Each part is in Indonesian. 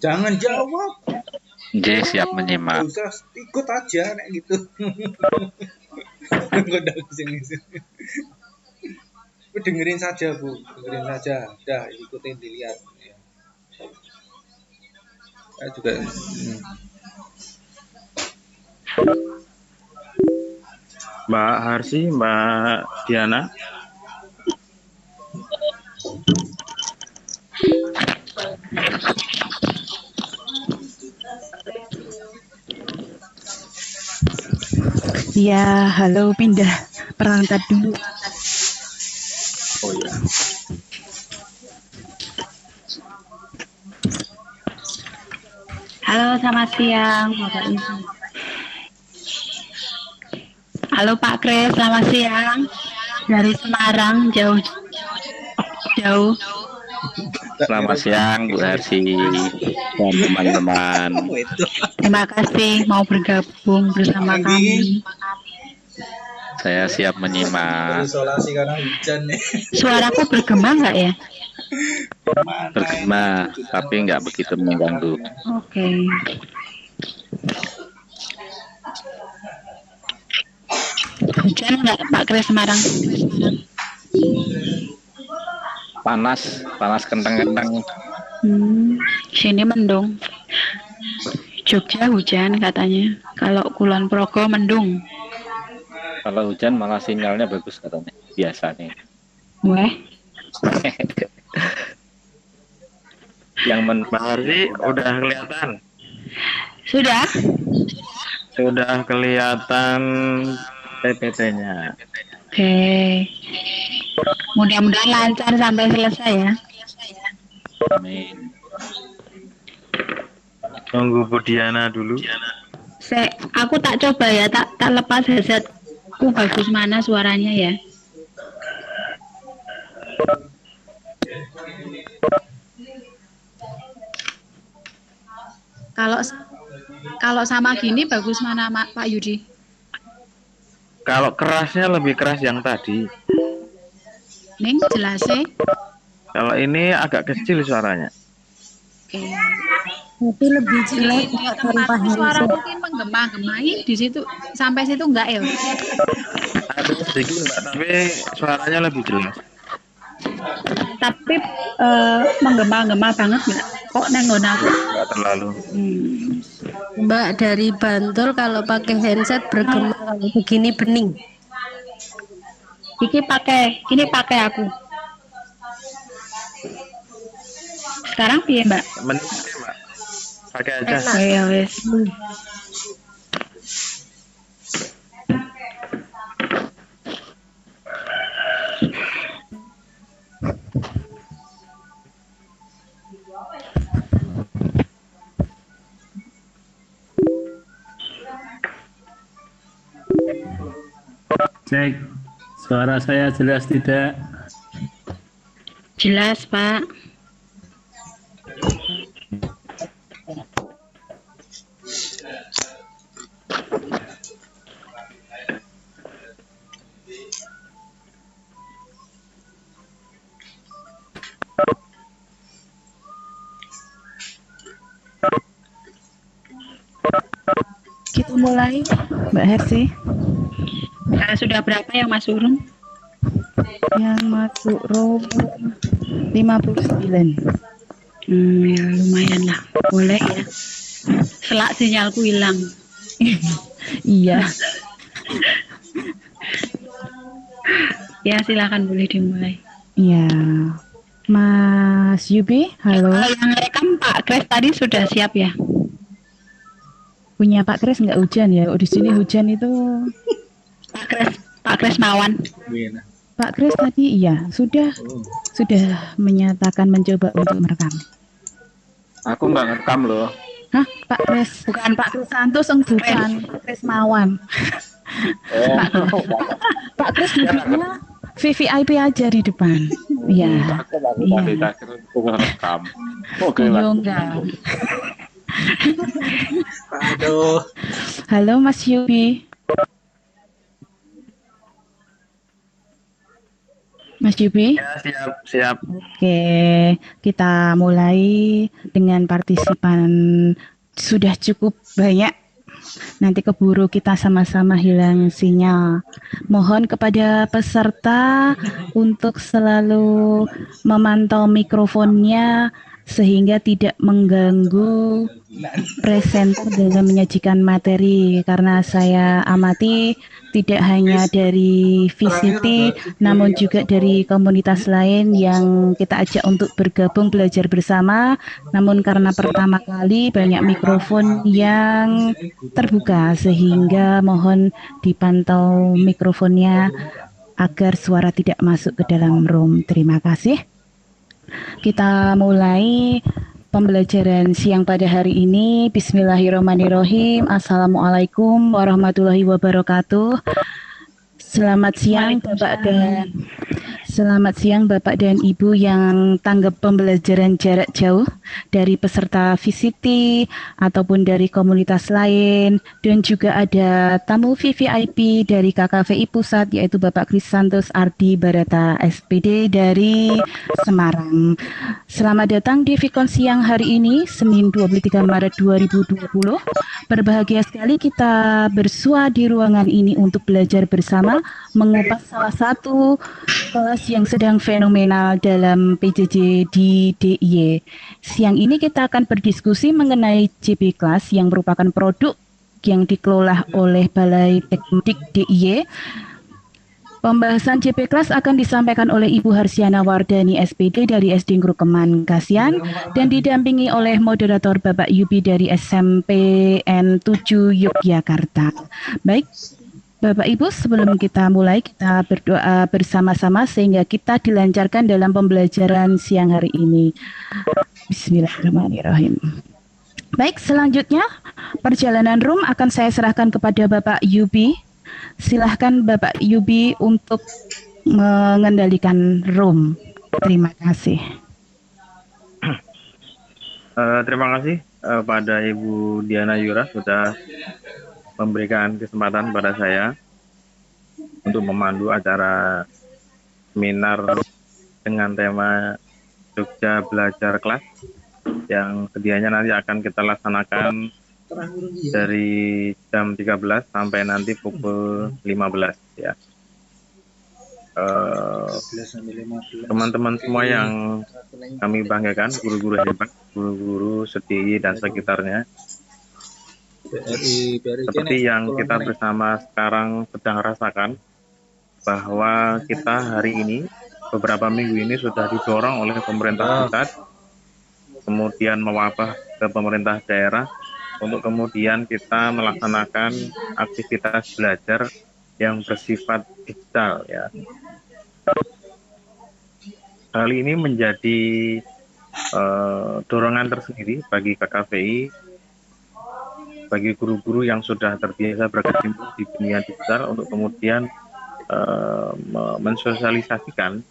Jangan jawab. J siap menyimak. Usah ikut aja nek gitu. Goda sini. Dengerin saja Bu, dengerin saja. Udah ikutin dilihat. Saya juga. Mbak Harsi, Mbak Diana. Ya, halo, pindah perangkat dulu. Oh ya. Halo, selamat siang Bapak Ibu. Halo Pak Kris, selamat siang. Dari Semarang, jauh. Selamat siang Bu Harsi dan teman-teman. Terima kasih mau bergabung bersama kami. Saya siap menyimak. Isolasi karena hujan nih. Suaraku bergema nggak ya? Bergema, tapi nggak begitu mengganggu. Oke. Hujan nggak Pak Kris Semarang? Panas kentang-kentang. Sini mendung. Jogja hujan katanya. Kalau Kulon Progo mendung. Kalau hujan malah sinyalnya bagus katanya. Biasanya. Weh. Yang Mbak Harsi udah kelihatan. Sudah kelihatan PPT-nya. Oke. Mudah-mudahan lancar sampai selesai ya. Amin. Tunggu Bu Diana dulu. Aku tak coba ya, tak lepas headsetku bagus mana suaranya ya. Kalau sama gini bagus mana Pak Yudi? Kalau kerasnya lebih keras yang tadi. Ning jelasnya. Kalau ini agak kecil suaranya. Oke. Tapi lebih jelek dari Pak Harsi. Suara mungkin menggema-gemai di situ sampai situ enggak ya? Ada sedikit Mbak, tapi suaranya lebih jelas. Tapi menggema-gema banget nggak? Kok nenggon aku? Enggak terlalu. Mbak dari Bantul kalau pakai handset bergema, kalau begini bening. Ini pakai aku. Sekarang piye Mbak? Mending Mbak. Pakai aja. Ya wes. Cek, suara saya jelas tidak? Jelas Pak. Kita mulai, Mbak Hersi. Sudah berapa yang masuk room? Yang masuk room 59. Ya lumayan lah, boleh ya. Selak sinyalku hilang. Iya. Ya silakan boleh dimulai. Iya. Mas Yubi, halo. Yang rekam Pak Kris tadi sudah siap ya? Punya Pak Kris nggak hujan ya? Oh, di sini hujan itu. Pak Kris Mawan. Pak Kris tadi iya sudah menyatakan mencoba untuk merekam. Aku nggak ngerekam loh. Hah, Pak Kris? Bukan Pak Kris Santos, bukan Pak Kris Mawan. Pak Kris duduknya VVIP aja di depan. Iya. Aku nggak ngerekam. Oke lah. Enggak. Aduh. Halo Mas Yubi. Mas Yubi. Ya, siap. Oke, kita mulai dengan partisipan sudah cukup banyak. Nanti keburu kita sama-sama hilang sinyal. Mohon kepada peserta untuk selalu memantau mikrofonnya sehingga tidak mengganggu presenter dalam menyajikan materi, karena saya amati tidak hanya dari VCT namun juga dari komunitas lain yang kita ajak untuk bergabung belajar bersama, namun karena pertama kali banyak mikrofon yang terbuka sehingga mohon dipantau mikrofonnya agar suara tidak masuk ke dalam room. Terima kasih. Kita mulai pembelajaran siang pada hari ini. Bismillahirrahmanirrahim. Assalamualaikum warahmatullahi wabarakatuh. Selamat siang Bapak dan Ibu yang tanggap pembelajaran jarak jauh dari peserta VCT ataupun dari komunitas lain, dan juga ada tamu VVIP dari KKVI Pusat yaitu Bapak Krisantos Ardi Barata SPD dari Semarang. Selamat datang di Vikon siang hari ini, Senin 23 Maret 2020. Berbahagia sekali kita bersua di ruangan ini untuk belajar bersama mengupas salah satu kelas yang sedang fenomenal dalam PJJ di DIY. Siang ini kita akan berdiskusi mengenai JP Class yang merupakan produk yang dikelola oleh Balai Teknik DIY. Pembahasan JP Class akan disampaikan oleh Ibu Harsiana Wardani SPD dari SD Ngrukeman Kasian dan didampingi oleh moderator Bapak Yubi dari SMPN 7 Yogyakarta. Baik, Bapak Ibu, sebelum kita mulai, kita berdoa bersama-sama sehingga kita dilancarkan dalam pembelajaran siang hari ini. Bismillahirrahmanirrahim. Baik, selanjutnya perjalanan room akan saya serahkan kepada Bapak Yubi. Silahkan Bapak Yubi untuk mengendalikan room. Terima kasih. Terima kasih pada Ibu Diana Yura sudah memberikan kesempatan pada saya untuk memandu acara seminar dengan tema Jogja Belajar Kelas yang sedianya nanti akan kita laksanakan dari jam 13 sampai nanti pukul 15 ya. Teman-teman semua yang kami banggakan, guru-guru hebat, guru-guru SDI dan sekitarnya, seperti yang kita bersama sekarang sedang rasakan, bahwa kita hari ini, beberapa minggu ini sudah didorong oleh pemerintah pusat, kemudian mewabah ke pemerintah daerah, untuk kemudian kita melaksanakan aktivitas belajar yang bersifat digital ya. Hal ini menjadi dorongan tersendiri bagi KKVI, bagi guru-guru yang sudah terbiasa berkecimpung di dunia digital untuk kemudian mensosialisasikan,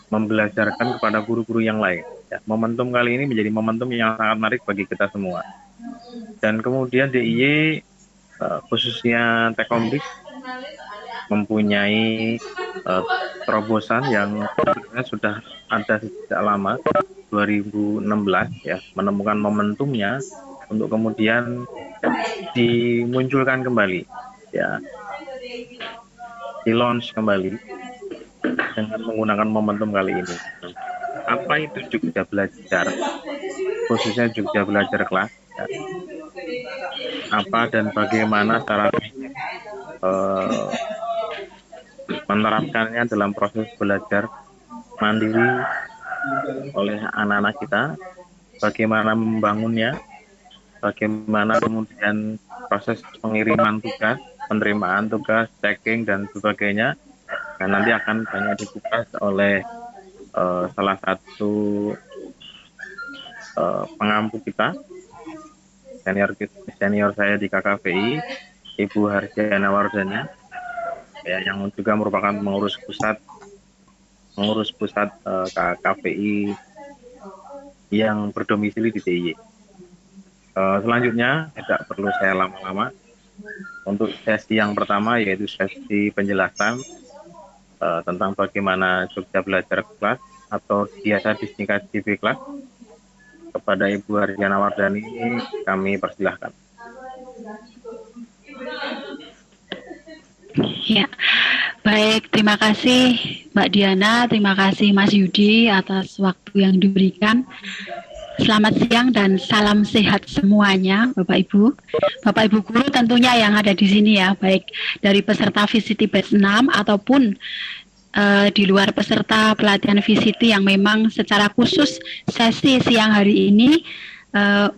membelajarkan kepada guru-guru yang lain. Ya, momentum kali ini menjadi momentum yang sangat menarik bagi kita semua. Dan kemudian DIY khususnya Tekomdik mempunyai terobosan yang sebenarnya sudah ada sejak lama, 2016 ya, menemukan momentumnya untuk kemudian dimunculkan kembali ya, di launch kembali dengan menggunakan momentum kali ini. Apa itu Jogja Belajar, khususnya Jogja Belajar Kelas ya. Apa dan bagaimana cara menerapkannya dalam proses belajar mandiri oleh anak-anak kita, bagaimana membangunnya, bagaimana kemudian proses pengiriman tugas, penerimaan tugas, checking dan sebagainya. Dan nanti akan banyak dikupas oleh salah satu pengampu kita, senior saya di KKVI, Ibu Harsiana Wardani, ya, yang juga merupakan pengurus pusat KKVI yang berdomisili di DIY. Selanjutnya tidak perlu saya lama-lama, untuk sesi yang pertama yaitu sesi penjelasan tentang bagaimana Jogja Belajar Kelas atau biasa disingkat JB Kelas. Kepada Ibu Hardiana Wardani kami persilahkan. Ya, baik, terima kasih Mbak Diana, terima kasih Mas Yudi atas waktu yang diberikan. Selamat siang dan salam sehat semuanya, Bapak Ibu. Bapak Ibu guru tentunya yang ada di sini ya, baik dari peserta VCT batch 6 ataupun di luar peserta pelatihan VCT yang memang secara khusus sesi siang hari ini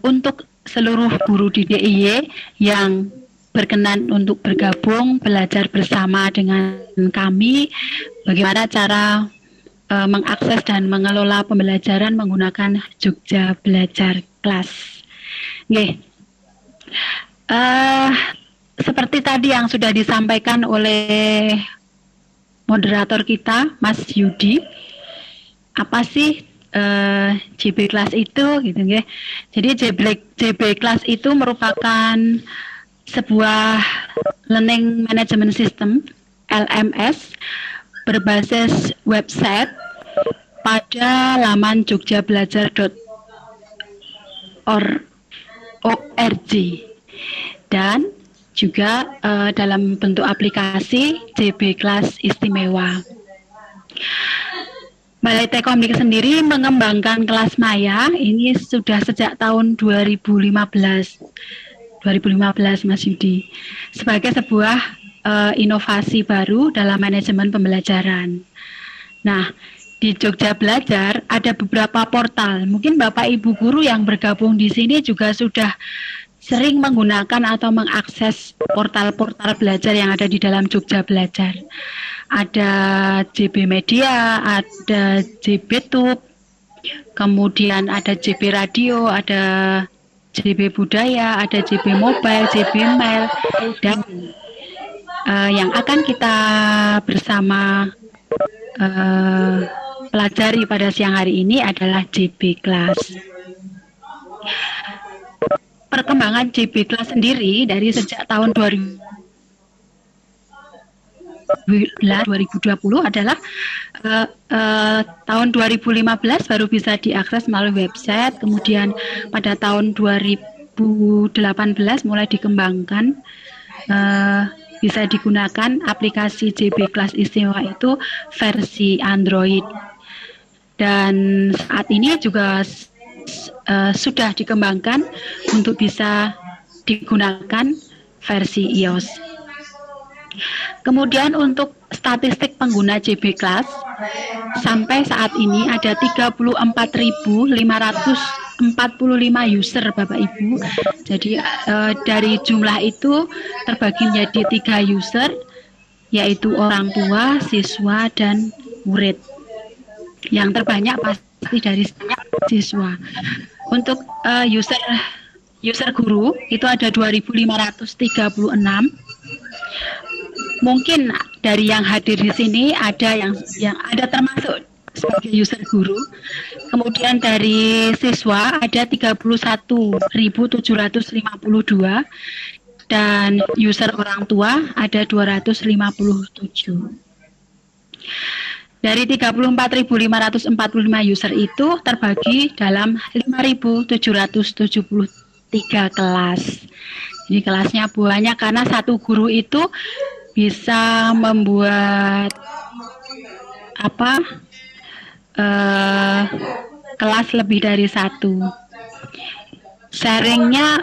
untuk seluruh guru di DIY yang berkenan untuk bergabung belajar bersama dengan kami bagaimana cara mengakses dan mengelola pembelajaran menggunakan Jogja Belajar Kelas. Oke. Seperti tadi yang sudah disampaikan oleh moderator kita, Mas Yudi, apa sih JB Kelas itu, gitu ya? Jadi JB Kelas itu merupakan sebuah learning management system (LMS) berbasis website pada laman jogjabelajar.org dan juga dalam bentuk aplikasi JB Kelas Istimewa. Balai Teknik sendiri mengembangkan kelas maya ini sudah sejak tahun 2015 Mas Yudi, sebagai sebuah inovasi baru dalam manajemen pembelajaran. Nah, di Jogja Belajar ada beberapa portal. Mungkin Bapak Ibu guru yang bergabung di sini juga sudah sering menggunakan atau mengakses portal-portal belajar yang ada di dalam Jogja Belajar. Ada JB Media, ada JB Tube, kemudian ada JB Radio, ada JB Budaya, ada JB Mobile, JB Mail, dan yang akan kita bersama pelajari pada siang hari ini adalah JB Kelas. Perkembangan JB Kelas sendiri dari sejak tahun 2020 adalah tahun 2015 baru bisa diakses melalui website, kemudian pada tahun 2018 mulai dikembangkan bisa digunakan aplikasi JB Kelas Istimewa itu versi Android, dan saat ini juga sudah dikembangkan untuk bisa digunakan versi iOS. Kemudian untuk statistik pengguna JB Kelas sampai saat ini ada 34.545 user Bapak Ibu. Jadi dari jumlah itu terbagi menjadi 3 user, yaitu orang tua, siswa, dan murid. Yang terbanyak pasti dari siswa. Untuk user guru itu ada 2.536. Mungkin dari yang hadir di sini ada yang ada termasuk sebagai user guru. Kemudian dari siswa ada 31.752 dan user orang tua ada 257. Dari 34.545 user itu terbagi dalam 5.773 kelas. Jadi kelasnya banyak karena satu guru itu bisa membuat kelas lebih dari satu. Sharingnya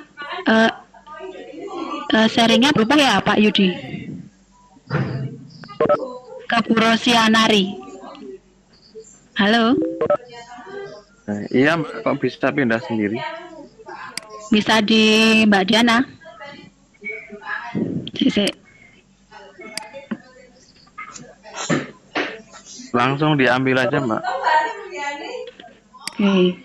berapa ya Pak Yudi? Ke Bu Rosianari. Halo. Iya, kok bisa pindah sendiri? Bisa di Mbak Diana. Langsung diambil aja, Mbak. Oke.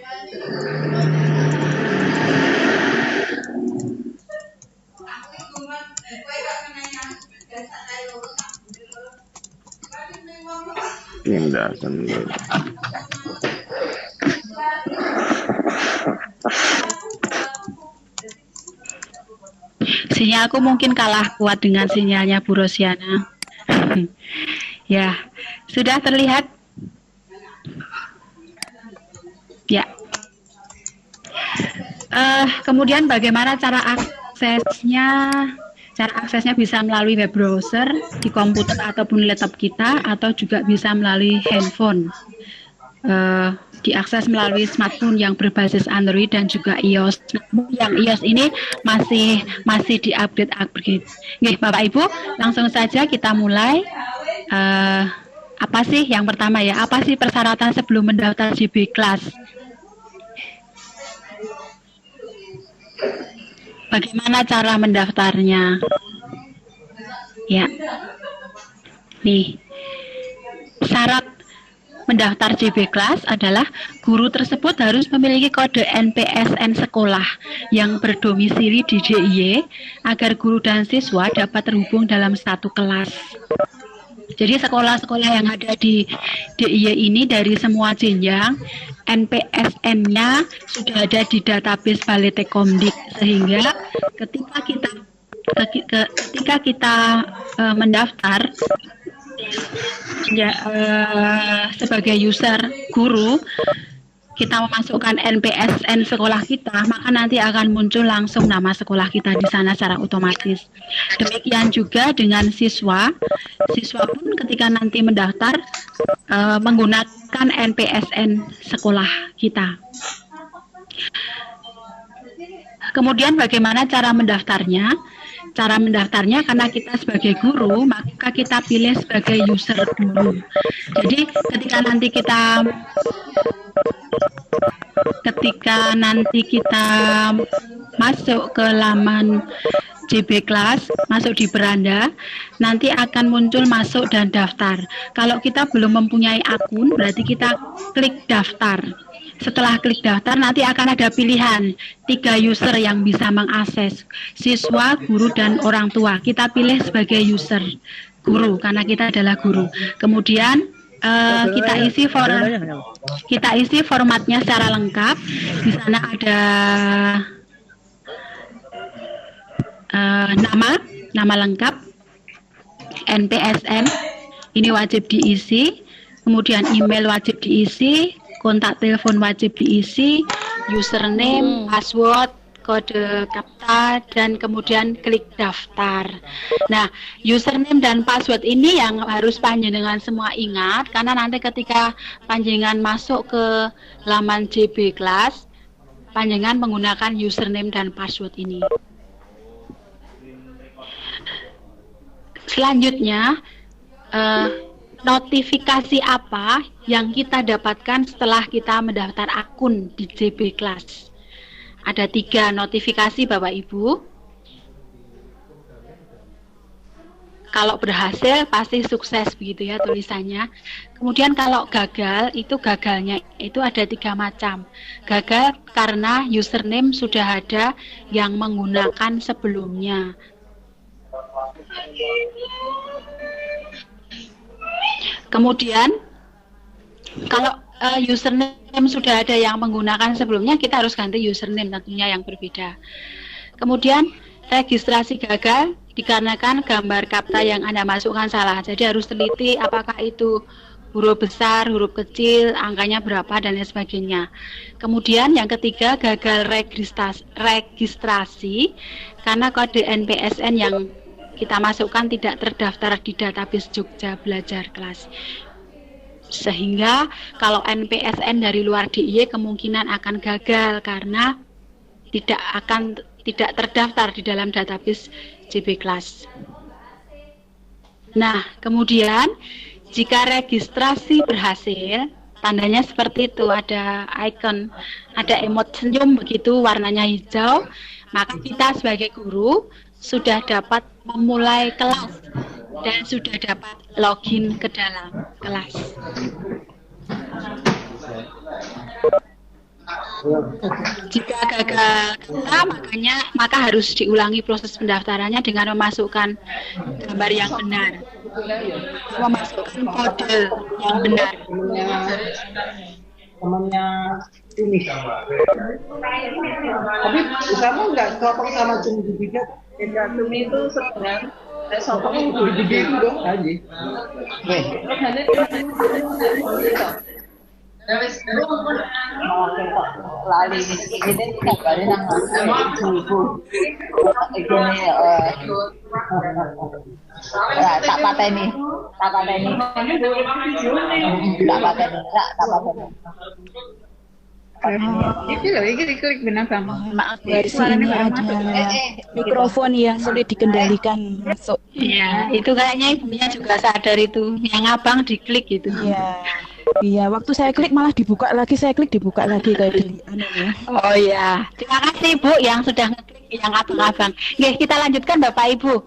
Pindah sendiri. Sinyalku mungkin kalah kuat dengan sinyalnya Bu Rosiana. Ya, Sudah terlihat? Ya. Kemudian bagaimana cara aksesnya? Cara aksesnya bisa melalui web browser di komputer ataupun laptop kita, atau juga bisa melalui handphone. Diakses melalui smartphone yang berbasis Android dan juga iOS. Yang iOS ini masih diupdate. Oke, Bapak Ibu, langsung saja kita mulai. Apa sih yang pertama ya? Apa sih persyaratan sebelum mendaftar JB Class? Bagaimana cara mendaftarnya? Ya, nih syarat mendaftar JB Class adalah guru tersebut harus memiliki kode NPSN sekolah yang berdomisili di DIY agar guru dan siswa dapat terhubung dalam satu kelas. Jadi sekolah-sekolah yang ada di DIY ini dari semua jenjang, NPSN-nya sudah ada di database Balai Tekomdik, sehingga ketika kita mendaftar ya, sebagai user guru, kita memasukkan NPSN sekolah kita, maka nanti akan muncul langsung nama sekolah kita di sana secara otomatis. Demikian juga dengan siswa pun ketika nanti mendaftar menggunakan NPSN sekolah kita. Kemudian bagaimana cara mendaftarnya? Cara mendaftarnya karena kita sebagai guru, maka kita pilih sebagai user dulu. Jadi ketika nanti kita masuk ke laman JB Class, masuk di beranda, nanti akan muncul masuk dan daftar. Kalau kita belum mempunyai akun, berarti kita klik daftar. Setelah klik daftar, nanti akan ada pilihan 3 user yang bisa mengakses, siswa, guru, dan orang tua. Kita pilih sebagai user guru karena kita adalah guru. Kemudian kita isi formatnya secara lengkap. Di sana ada nama lengkap, NPSN, ini wajib diisi. Kemudian email wajib diisi. Kontak telepon wajib diisi, username, password, kode kapta, dan kemudian klik daftar. Nah, username dan password ini yang harus panjenengan semua ingat, karena nanti ketika panjenengan masuk ke laman JB Class, panjenengan menggunakan username dan password ini. Selanjutnya, notifikasi apa yang kita dapatkan setelah kita mendaftar akun di JB Class? Ada 3 notifikasi Bapak Ibu. Kalau berhasil pasti sukses begitu ya tulisannya. Kemudian kalau gagal, itu gagalnya itu ada 3 macam. Gagal karena username sudah ada yang menggunakan sebelumnya. Kemudian kalau username sudah ada yang menggunakan sebelumnya, kita harus ganti username tentunya yang berbeda. Kemudian registrasi gagal dikarenakan gambar kapta yang Anda masukkan salah. Jadi harus teliti apakah itu huruf besar, huruf kecil, angkanya berapa, dan lain sebagainya. Kemudian yang ketiga, gagal registrasi karena kode NPSN yang kita masukkan tidak terdaftar di database Jogja Belajar Kelas. Sehingga kalau NPSN dari luar DIY kemungkinan akan gagal karena tidak terdaftar di dalam database JB Class. Nah, kemudian jika registrasi berhasil, tandanya seperti itu, ada icon, ada emot senyum begitu, warnanya hijau, maka kita sebagai guru sudah dapat memulai kelas dan sudah dapat login ke dalam kelas. Jika gagal maka harus diulangi proses pendaftarannya dengan memasukkan gambar yang benar, memasukkan kode yang benar. Temannya ini. Tapi kamu nggak cocok sama Cumi juga? Cumi itu sebenarnya Lali ini kabarin nang ibu. Tak pateni. Iki loh, iki diklik benar Bang. Maaf ya, di sini ada mikrofon yang sulit dikendalikan masuk. Iya, itu kayaknya ibunya juga sadar itu. Yang abang diklik gitu. Iya. Iya, waktu saya klik malah dibuka lagi, saya klik dibuka lagi kayak di ya. Oh iya, terima kasih Bu yang sudah ngeklik yang abang-abang. Oke, kita lanjutkan Bapak Ibu.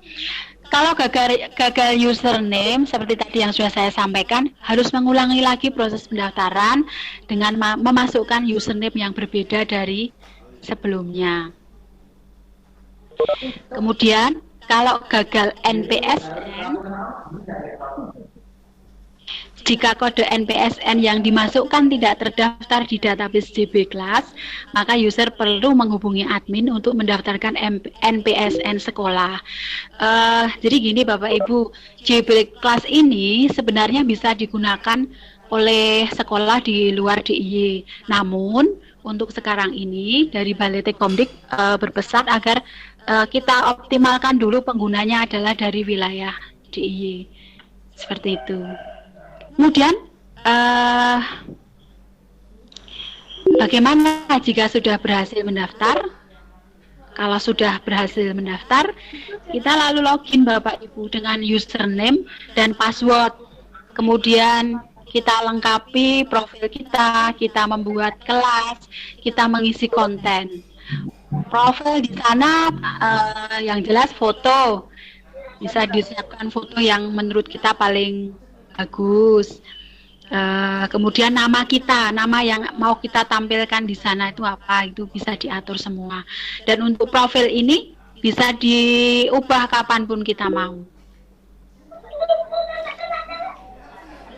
Kalau gagal username seperti tadi yang sudah saya sampaikan, harus mengulangi lagi proses pendaftaran dengan memasukkan username yang berbeda dari sebelumnya. Kemudian kalau gagal NPSN, jika kode NPSN yang dimasukkan tidak terdaftar di database JB Class, maka user perlu menghubungi admin untuk mendaftarkan NPSN sekolah. Jadi gini Bapak Ibu, JB Class ini sebenarnya bisa digunakan oleh sekolah di luar DIY. Namun untuk sekarang ini dari Balai Tekkomdik berpesan agar kita optimalkan dulu penggunanya adalah dari wilayah DIY. Seperti itu. Kemudian, bagaimana jika sudah berhasil mendaftar? Kalau sudah berhasil mendaftar, kita lalu login Bapak Ibu dengan username dan password. Kemudian kita lengkapi profil kita membuat kelas, kita mengisi konten. Profil di sana yang jelas foto, bisa disiapkan foto yang menurut kita paling bagus. Kemudian nama kita, nama yang mau kita tampilkan di sana itu apa, itu bisa diatur semua. Dan untuk profil ini bisa diubah kapanpun kita mau.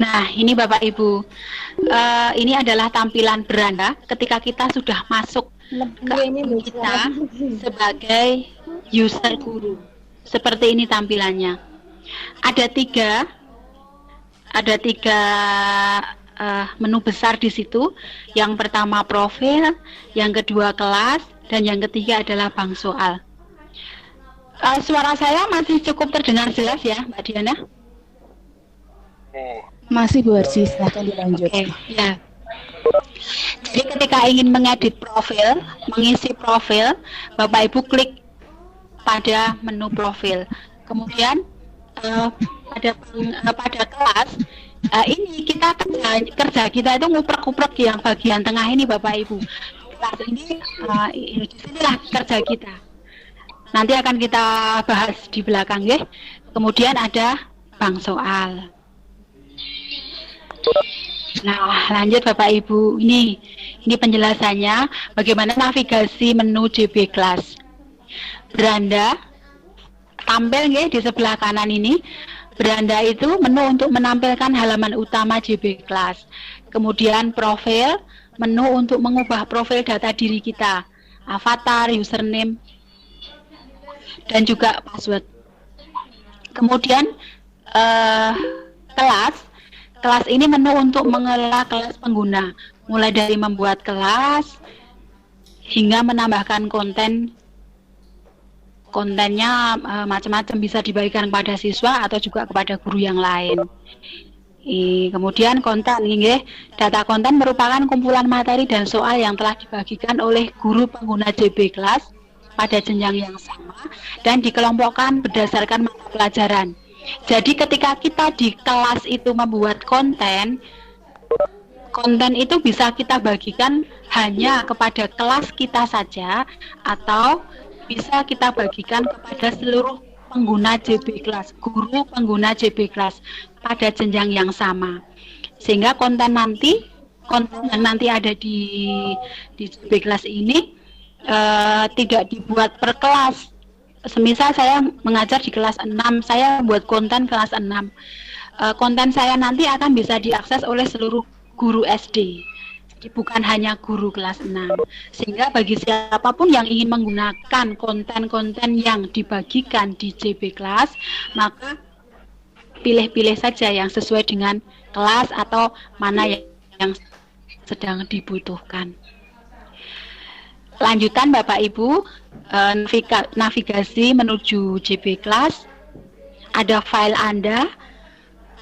Nah, ini Bapak Ibu, ini adalah tampilan beranda ketika kita sudah masuk ke akun kita sebagai user guru. Seperti ini tampilannya. Ada tiga menu besar di situ. Yang pertama profil, yang kedua kelas, dan yang ketiga adalah bank soal. Suara saya masih cukup terdengar jelas ya, Mbak Diana? Masih Bu Arsi, silahkan dilanjut. Oke, ya. Jadi ketika ingin mengedit profil, mengisi profil, Bapak Ibu klik pada menu profil. Kemudian pada kelas ini kita kerja kita itu nguprek-nguprek yang bagian tengah ini Bapak Ibu. Kelas ini disinilah kerja kita. Nanti akan kita bahas di belakang ya. Kemudian ada bank soal. Nah, lanjut Bapak Ibu. Ini penjelasannya bagaimana navigasi menu JB Class. Beranda tampil ya di sebelah kanan ini. Beranda itu menu untuk menampilkan halaman utama JB Class. Kemudian profil, menu untuk mengubah profil data diri kita, avatar, username, dan juga password. Kemudian kelas ini menu untuk mengelola kelas pengguna, mulai dari membuat kelas hingga menambahkan kontennya macam-macam, bisa dibagikan kepada siswa atau juga kepada guru yang lain. Kemudian konten, data konten merupakan kumpulan materi dan soal yang telah dibagikan oleh guru pengguna JB Class pada jenjang yang sama dan dikelompokkan berdasarkan mata pelajaran. Jadi ketika kita di kelas itu membuat konten itu bisa kita bagikan hanya kepada kelas kita saja atau bisa kita bagikan kepada seluruh pengguna JB Class, guru pengguna JB Class pada jenjang yang sama. Sehingga konten yang nanti ada di JB Class ini tidak dibuat per kelas. Semisal saya mengajar di kelas 6, saya buat konten kelas 6. Konten saya nanti akan bisa diakses oleh seluruh guru SD. bukan hanya guru kelas 6. Sehingga bagi siapapun yang ingin menggunakan konten-konten yang dibagikan di JB Class, maka pilih-pilih saja yang sesuai dengan kelas atau mana yang sedang dibutuhkan. Lanjutan Bapak Ibu, navigasi menuju JB Class. Ada file Anda.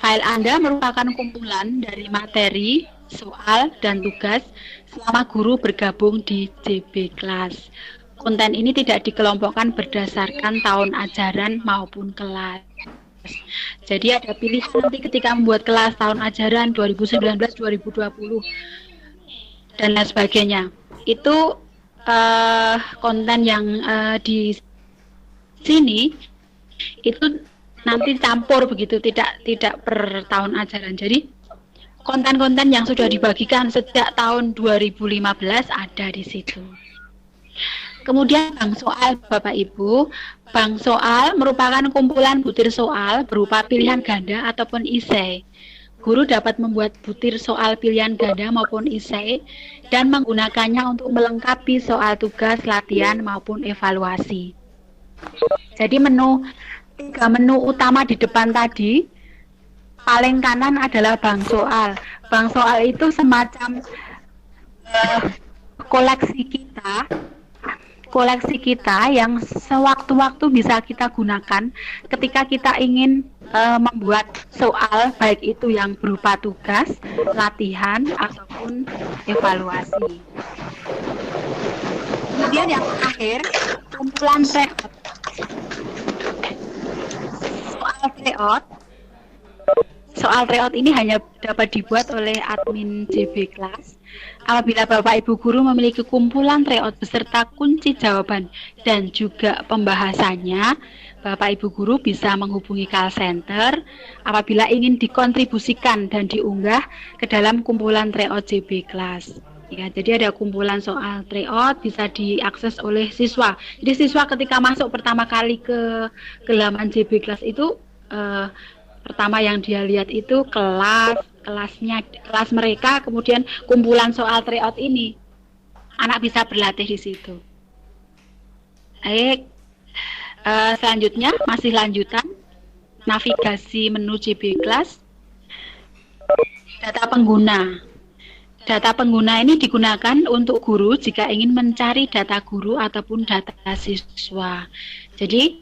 File Anda merupakan kumpulan dari materi, soal, dan tugas selama guru bergabung di JB Class. Konten ini tidak dikelompokkan berdasarkan tahun ajaran maupun kelas. Jadi ada pilihan nanti ketika membuat kelas tahun ajaran 2019-2020 dan lain sebagainya. Itu konten yang di sini itu nanti campur begitu, tidak per tahun ajaran. Jadi konten-konten yang sudah dibagikan sejak tahun 2015 ada di situ. Kemudian bank soal Bapak Ibu. Bank soal merupakan kumpulan butir soal berupa pilihan ganda ataupun esai. Guru dapat membuat butir soal pilihan ganda maupun esai dan menggunakannya untuk melengkapi soal tugas, latihan maupun evaluasi. Jadi tiga menu utama di depan tadi, paling kanan adalah bank soal. Bank soal itu semacam koleksi kita yang sewaktu-waktu bisa kita gunakan ketika kita ingin membuat soal, baik itu yang berupa tugas, latihan, ataupun evaluasi. Kemudian yang terakhir, kumpulan tryout. Soal tryout ini hanya dapat dibuat oleh admin JB Class. Apabila Bapak Ibu guru memiliki kumpulan tryout beserta kunci jawaban dan juga pembahasannya, Bapak Ibu guru bisa menghubungi call center apabila ingin dikontribusikan dan diunggah ke dalam kumpulan tryout JB Class. Ya, jadi ada kumpulan soal tryout bisa diakses oleh siswa. Jadi siswa ketika masuk pertama kali ke laman JB Class itu pertama yang dia lihat itu kelas mereka, kemudian kumpulan soal tryout ini. Anak bisa berlatih di situ. Baik. Selanjutnya masih lanjutan navigasi menu JB Class. Data pengguna. Data pengguna ini digunakan untuk guru jika ingin mencari data guru ataupun data siswa. Jadi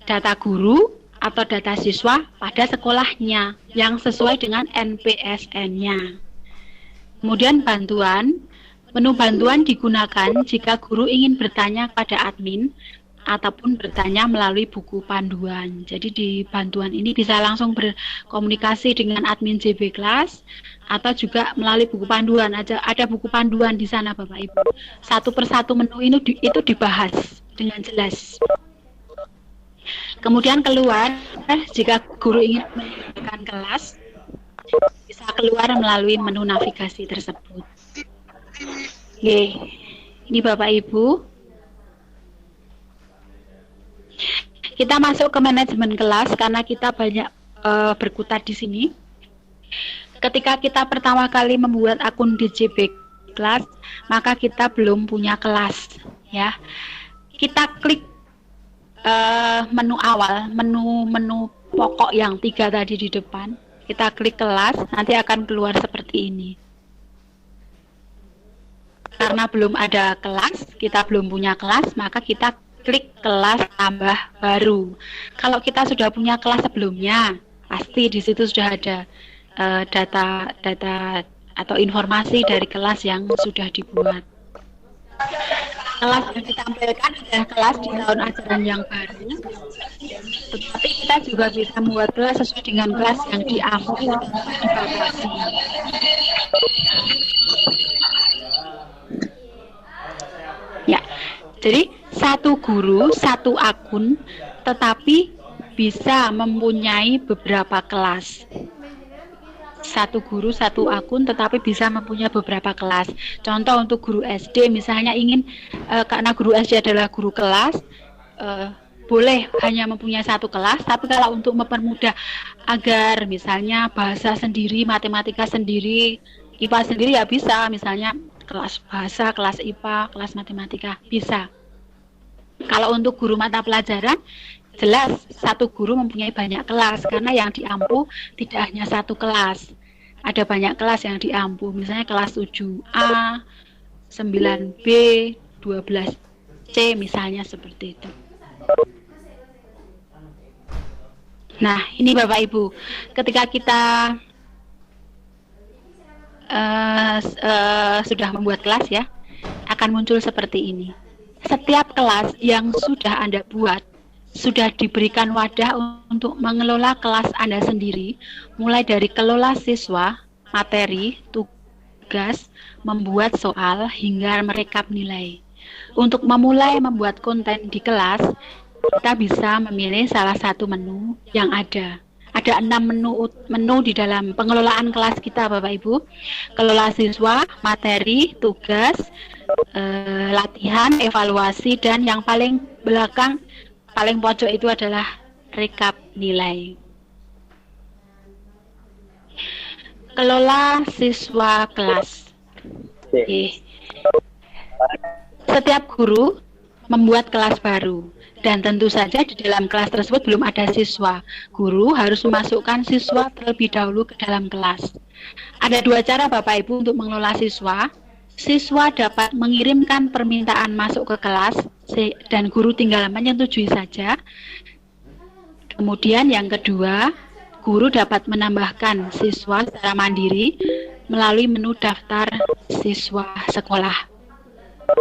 data guru atau data siswa pada sekolahnya yang sesuai dengan NPSN-nya. Kemudian bantuan. Menu bantuan digunakan jika guru ingin bertanya kepada admin ataupun bertanya melalui buku panduan. Jadi di bantuan ini bisa langsung berkomunikasi dengan admin JB Class atau juga melalui buku panduan. Ada buku panduan di sana Bapak Ibu. Satu persatu menu itu dibahas dengan jelas. Kemudian keluar, jika guru ingin meninggalkan kelas, bisa keluar melalui menu navigasi tersebut. Oke, ini Bapak Ibu. Kita masuk ke manajemen kelas karena kita banyak berkutat di sini. Ketika kita pertama kali membuat akun di JB Class, maka kita belum punya kelas, ya. Kita klik menu awal, menu pokok yang 3 tadi di depan. Kita klik kelas, nanti akan keluar seperti ini. Karena belum ada kelas, kita belum punya kelas, maka kita klik kelas tambah baru. Kalau kita sudah punya kelas sebelumnya, pasti di situ sudah ada data atau informasi dari kelas yang sudah dibuat. Kelas yang ditampilkan adalah kelas di tahun ajaran yang baru, tetapi kita juga bisa membuat kelas sesuai dengan kelas yang diambil dan dibatasi. Ya, jadi satu guru, satu akun, tetapi bisa mempunyai beberapa kelas. Satu guru, satu akun, tetapi bisa mempunyai beberapa kelas. Contoh untuk guru SD, misalnya ingin, karena guru SD adalah guru kelas, boleh hanya mempunyai satu kelas, tapi kalau untuk mempermudah agar misalnya bahasa sendiri, matematika sendiri, IPA sendiri ya bisa, misalnya kelas bahasa, kelas IPA, kelas matematika, bisa. Kalau untuk guru mata pelajaran, jelas satu guru mempunyai banyak kelas, karena yang diampu tidak hanya satu kelas. Ada banyak kelas yang diampu, misalnya kelas 7A, 9B, 12C, misalnya seperti itu. Nah, ini Bapak Ibu, ketika kita sudah membuat kelas ya, akan muncul seperti ini. Setiap kelas yang sudah Anda buat, sudah diberikan wadah untuk mengelola kelas Anda sendiri, mulai dari kelola siswa, materi, tugas, membuat soal, hingga merekap nilai. Untuk memulai membuat konten di kelas, kita bisa memilih salah satu menu yang ada. Ada 6 menu di dalam pengelolaan kelas kita, Bapak Ibu. Kelola siswa, materi, tugas, latihan, evaluasi, dan yang paling belakang, paling pojok itu adalah rekap nilai. Kelola siswa kelas. Setiap guru membuat kelas baru. Dan tentu saja di dalam kelas tersebut belum ada siswa. Guru harus memasukkan siswa terlebih dahulu ke dalam kelas. Ada 2 cara Bapak Ibu untuk mengelola siswa. Siswa dapat mengirimkan permintaan masuk ke kelas dan guru tinggal menyetujui saja. Kemudian yang kedua, guru dapat menambahkan siswa secara mandiri melalui menu daftar siswa sekolah.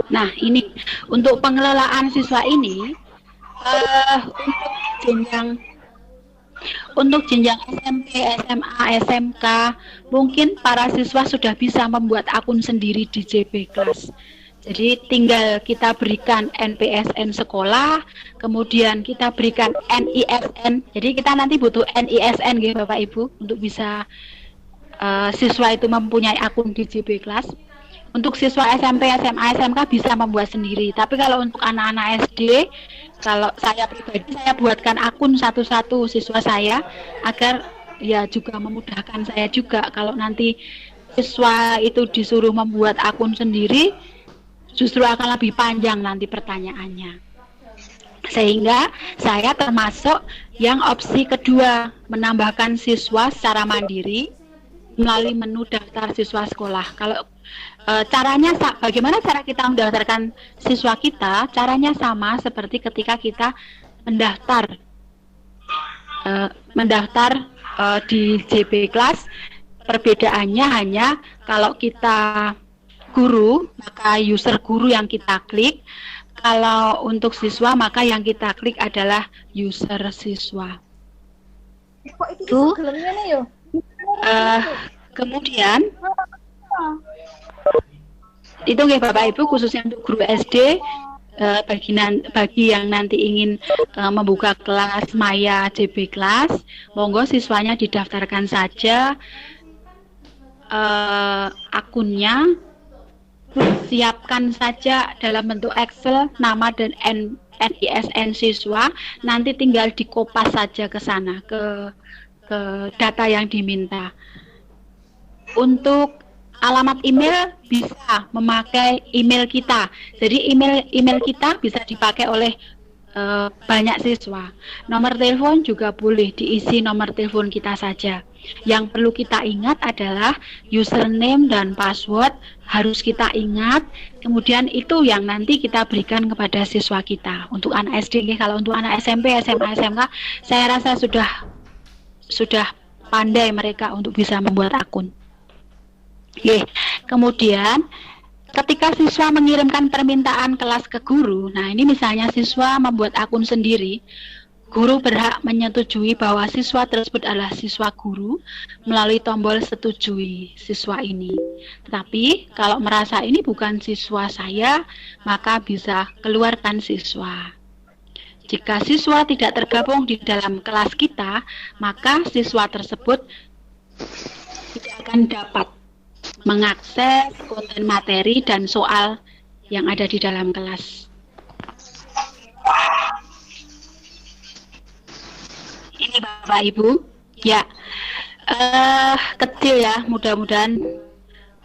Nah, ini untuk pengelolaan siswa ini, untuk jenjang SMP, SMA, SMK, mungkin para siswa sudah bisa membuat akun sendiri di JB Class. Jadi tinggal kita berikan NPSN sekolah, kemudian kita berikan NISN. Jadi kita nanti butuh NISN gitu Bapak Ibu untuk bisa siswa itu mempunyai akun di JB Class. Untuk siswa SMP, SMA, SMK bisa membuat sendiri. Tapi kalau untuk anak-anak SD, kalau saya pribadi, saya buatkan akun satu-satu siswa saya, agar ya juga memudahkan saya juga. Kalau nanti siswa itu disuruh membuat akun sendiri, justru akan lebih panjang nanti pertanyaannya. Sehingga saya termasuk yang opsi kedua, menambahkan siswa secara mandiri melalui menu daftar siswa sekolah. Kalau caranya, bagaimana cara kita mendaftarkan siswa kita? Caranya sama seperti ketika kita mendaftar di JB Class. Perbedaannya hanya kalau kita guru, maka user guru yang kita klik. Kalau untuk siswa, maka yang kita klik adalah user siswa. Kemudian itu nggih Bapak Ibu, khususnya untuk guru SD, bagi yang nanti ingin membuka kelas Maya JB Class, monggo siswanya didaftarkan saja akunnya, siapkan saja dalam bentuk Excel nama dan NISN siswa, nanti tinggal dikopas saja ke sana, ke data yang diminta. Untuk alamat email bisa memakai email kita. Jadi email kita bisa dipakai oleh banyak siswa. Nomor telepon juga boleh diisi nomor telepon kita saja. Yang perlu kita ingat adalah username dan password harus kita ingat. Kemudian itu yang nanti kita berikan kepada siswa kita. Untuk anak SD, kalau untuk anak SMP, SMA, SMK, saya rasa sudah pandai mereka untuk bisa membuat akun. Kemudian ketika siswa mengirimkan permintaan kelas ke guru, nah ini misalnya siswa membuat akun sendiri, guru berhak menyetujui bahwa siswa tersebut adalah siswa guru melalui tombol setujui siswa ini. Tetapi kalau merasa ini bukan siswa saya, maka bisa keluarkan siswa. Jika siswa tidak tergabung di dalam kelas kita, maka siswa tersebut tidak akan dapat mengakses konten materi dan soal yang ada di dalam kelas. Ini Bapak Ibu, ya kecil ya, mudah-mudahan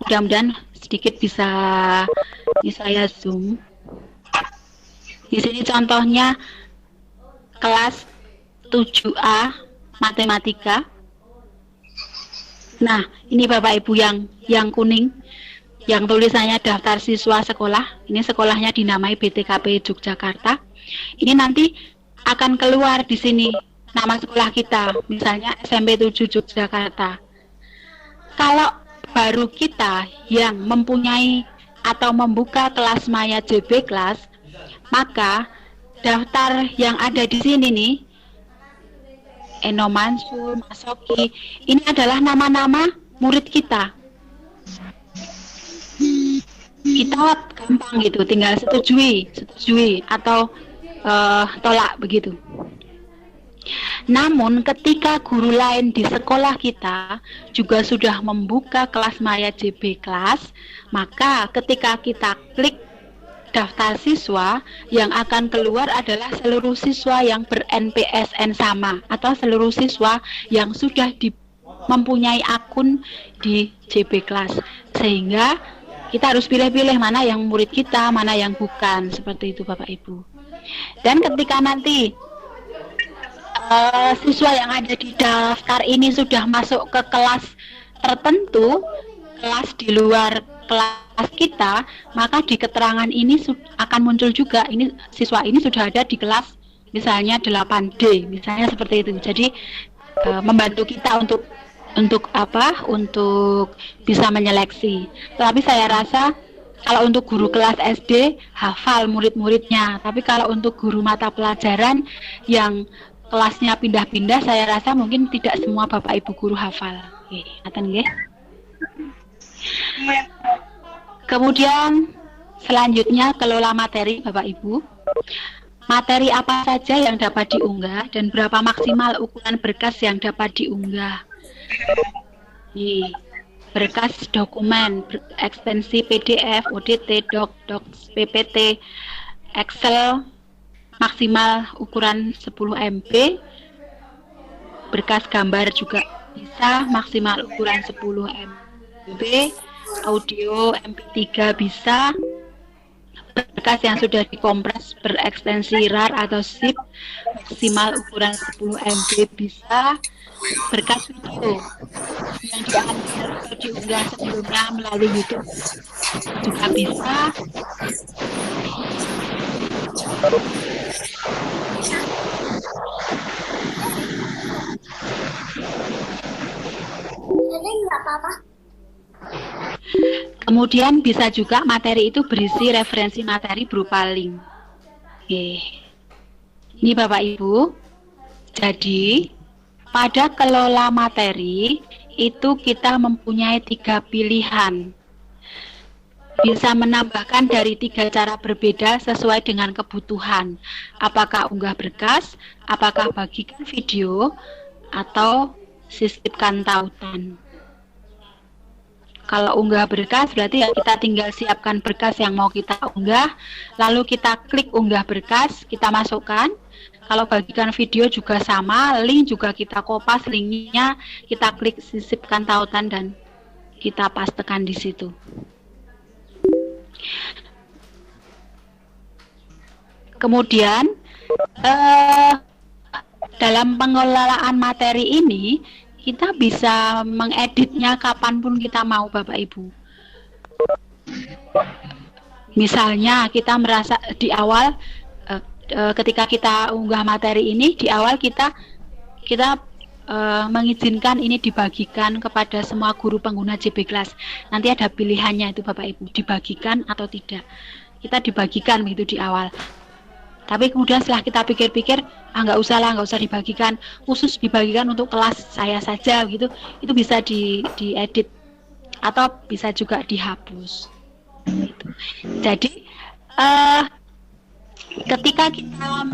Mudah-mudahan sedikit bisa saya zoom. Di sini contohnya kelas 7A matematika. Nah, ini Bapak Ibu yang kuning, yang tulisannya daftar siswa sekolah. Ini sekolahnya dinamai BTKP Yogyakarta. Ini nanti akan keluar di sini nama sekolah kita, misalnya SMP 7 Yogyakarta. Kalau baru kita yang mempunyai atau membuka kelas Maya JB Kelas, maka daftar yang ada di sini nih, Eno Mansur, Masoki, ini adalah nama-nama murid kita. Kita gampang gitu, tinggal setujui atau tolak begitu. Namun ketika guru lain di sekolah kita juga sudah membuka kelas Maya JB Kelas, maka ketika kita klik daftar siswa, yang akan keluar adalah seluruh siswa yang ber-NPSN sama atau seluruh siswa yang sudah mempunyai akun di JB Kelas, sehingga kita harus pilih-pilih mana yang murid kita, mana yang bukan, seperti itu Bapak Ibu. Dan ketika nanti siswa yang ada di daftar ini sudah masuk ke kelas tertentu, kelas di luar kelas kita, maka di keterangan ini akan muncul juga ini siswa ini sudah ada di kelas misalnya 8D, misalnya seperti itu. Jadi membantu kita untuk bisa menyeleksi. Tapi saya rasa kalau untuk guru kelas SD hafal murid-muridnya, tapi kalau untuk guru mata pelajaran yang kelasnya pindah-pindah, saya rasa mungkin tidak semua Bapak Ibu guru hafal. Oke, ngaten nggih. Kemudian selanjutnya kelola materi Bapak Ibu. Materi apa saja yang dapat diunggah dan berapa maksimal ukuran berkas yang dapat diunggah. Berkas dokumen, ekstensi PDF, ODT, doc, PPT, Excel maksimal ukuran 10 MB. Berkas gambar juga bisa maksimal ukuran 10 MB. Audio MP3 bisa. Berkas yang sudah dikompres berekstensi RAR atau ZIP maksimal ukuran 10 MB bisa. Berkas video yang diunggah sebelumnya melalui YouTube juga bisa. Kemudian bisa juga materi itu berisi referensi materi berupa link. Oke. Ini Bapak Ibu. Jadi pada kelola materi itu kita mempunyai 3 pilihan. Bisa menambahkan dari 3 cara berbeda sesuai dengan kebutuhan. Apakah unggah berkas, apakah bagikan video, atau sisipkan tautan. Kalau unggah berkas berarti ya kita tinggal siapkan berkas yang mau kita unggah, lalu kita klik unggah berkas, kita masukkan. Kalau bagikan video juga sama, link juga kita kopas linknya, kita klik sisipkan tautan dan kita pastekan di situ. Kemudian dalam pengelolaan materi ini kita bisa mengeditnya kapanpun kita mau Bapak Ibu. Misalnya kita merasa di awal ketika kita unggah materi ini, di awal kita mengizinkan ini dibagikan kepada semua guru pengguna JB Kelas. Nanti ada pilihannya itu Bapak Ibu, dibagikan atau tidak. Kita dibagikan begitu di awal. Tapi kemudian setelah kita pikir-pikir, nggak usah dibagikan, khusus dibagikan untuk kelas saya saja gitu. Itu bisa diedit atau bisa juga dihapus. Gitu. Jadi ketika kita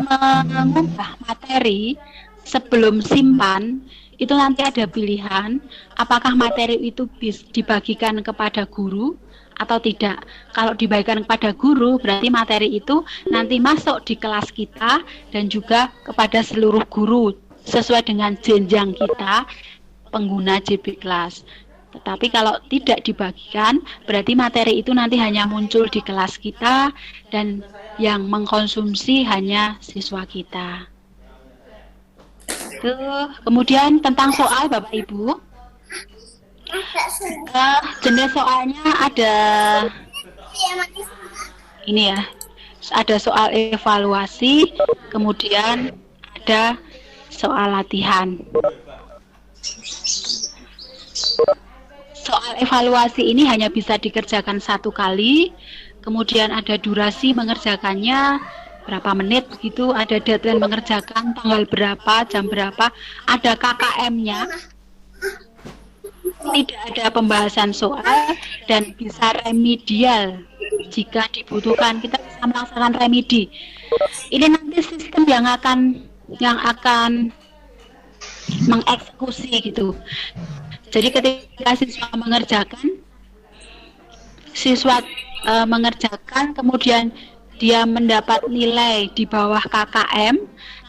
mengubah materi sebelum simpan, itu nanti ada pilihan apakah materi itu dibagikan kepada guru atau tidak. Kalau dibagikan kepada guru, berarti materi itu nanti masuk di kelas kita dan juga kepada seluruh guru sesuai dengan jenjang kita pengguna JB Kelas. Tetapi kalau tidak dibagikan, berarti materi itu nanti hanya muncul di kelas kita dan yang mengkonsumsi hanya siswa kita. Kemudian tentang soal Bapak Ibu, jenis soalnya ada ini ya, ada soal evaluasi, kemudian ada soal latihan. Soal evaluasi ini hanya bisa dikerjakan 1 kali, kemudian ada durasi mengerjakannya berapa menit begitu, ada deadline mengerjakan tanggal berapa, jam berapa, ada KKM-nya, tidak ada pembahasan soal, dan bisa remedial jika dibutuhkan. Kita bisa melaksanakan remedi. Ini nanti sistem yang akan mengeksekusi gitu. Jadi ketika siswa mengerjakan, kemudian dia mendapat nilai di bawah KKM,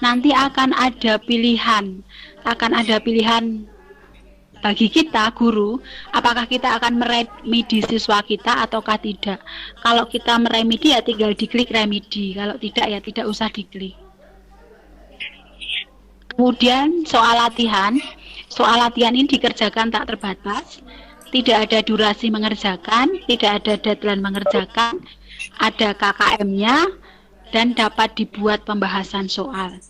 nanti akan ada pilihan bagi kita guru, apakah kita akan meremedi siswa kita ataukah tidak. Kalau kita meremedi ya tinggal diklik remedi, kalau tidak ya tidak usah diklik. Kemudian soal latihan ini dikerjakan tak terbatas, tidak ada durasi mengerjakan, tidak ada deadline mengerjakan, ada KKM-nya, dan dapat dibuat pembahasan soal.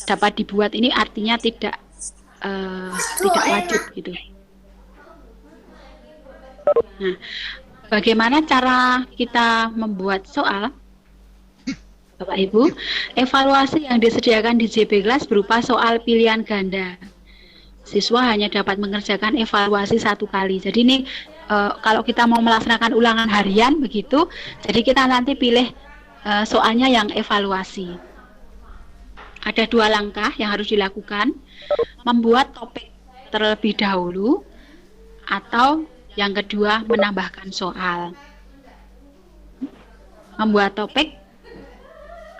Dapat dibuat ini artinya tidak wajib gitu. Nah, bagaimana cara kita membuat soal? Bapak Ibu, evaluasi yang disediakan di JB Class berupa soal pilihan ganda. Siswa hanya dapat mengerjakan evaluasi 1 kali. Jadi ini kalau kita mau melaksanakan ulangan harian begitu, jadi kita nanti pilih soalnya yang evaluasi. Ada 2 langkah yang harus dilakukan, membuat topik terlebih dahulu, atau yang kedua menambahkan soal. Membuat topik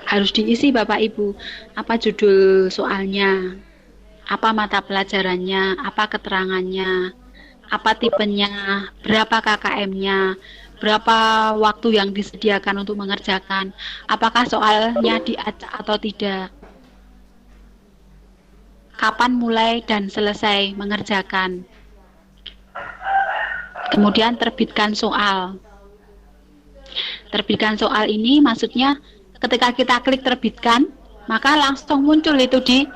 harus diisi Bapak Ibu, apa judul soalnya, apa mata pelajarannya, apa keterangannya, apa tipenya, berapa KKM-nya, berapa waktu yang disediakan untuk mengerjakan, apakah soalnya diacak atau tidak, kapan mulai dan selesai mengerjakan. Kemudian terbitkan soal. Terbitkan soal ini maksudnya ketika kita klik terbitkan, maka langsung muncul itu di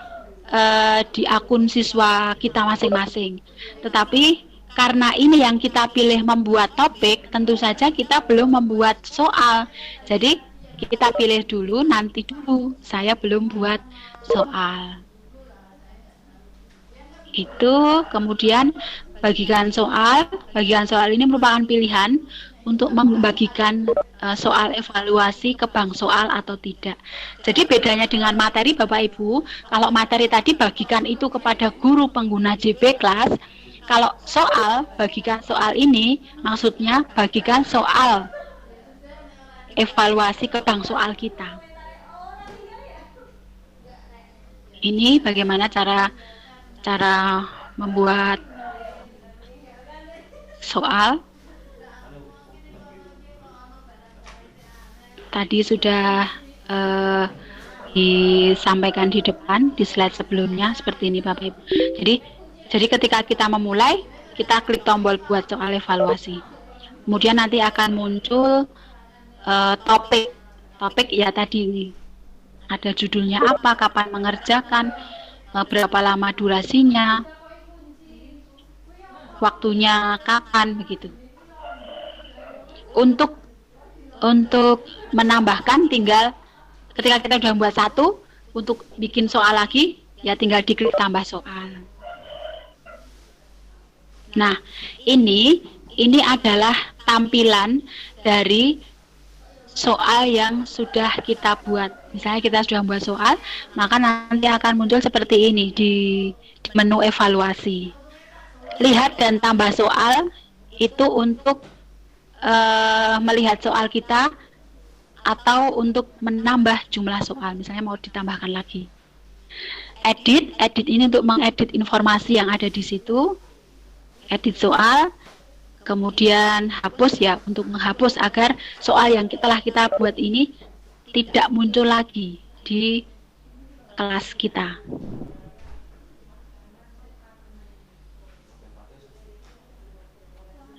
akun siswa kita masing-masing. Tetapi karena ini yang kita pilih membuat topik, tentu saja kita belum membuat soal. Jadi kita pilih dulu, nanti dulu, saya belum buat soal. Itu kemudian bagikan soal ini merupakan pilihan untuk membagikan soal evaluasi ke bank soal atau tidak. Jadi bedanya dengan materi Bapak Ibu, kalau materi tadi bagikan itu kepada guru pengguna JB Class, kalau soal, bagikan soal ini maksudnya bagikan soal evaluasi ke bank soal kita. Ini bagaimana cara membuat soal. Tadi sudah disampaikan di depan di slide sebelumnya seperti ini Bapak Ibu. Jadi ketika kita memulai, kita klik tombol buat soal evaluasi. Kemudian nanti akan muncul topik ya tadi ini. Ada judulnya apa, kapan mengerjakan, berapa lama durasinya, waktunya kapan begitu. Untuk menambahkan tinggal ketika kita sudah membuat 1, untuk bikin soal lagi ya tinggal diklik tambah soal. Nah, ini adalah tampilan dari soal yang sudah kita buat. Misalnya kita sudah membuat soal, maka nanti akan muncul seperti ini di menu evaluasi. Lihat dan tambah soal itu untuk melihat soal kita atau untuk menambah jumlah soal, misalnya mau ditambahkan lagi. Edit ini untuk mengedit informasi yang ada di situ. edit soal, kemudian hapus ya, untuk menghapus agar soal yang telah kita buat ini tidak muncul lagi di kelas kita.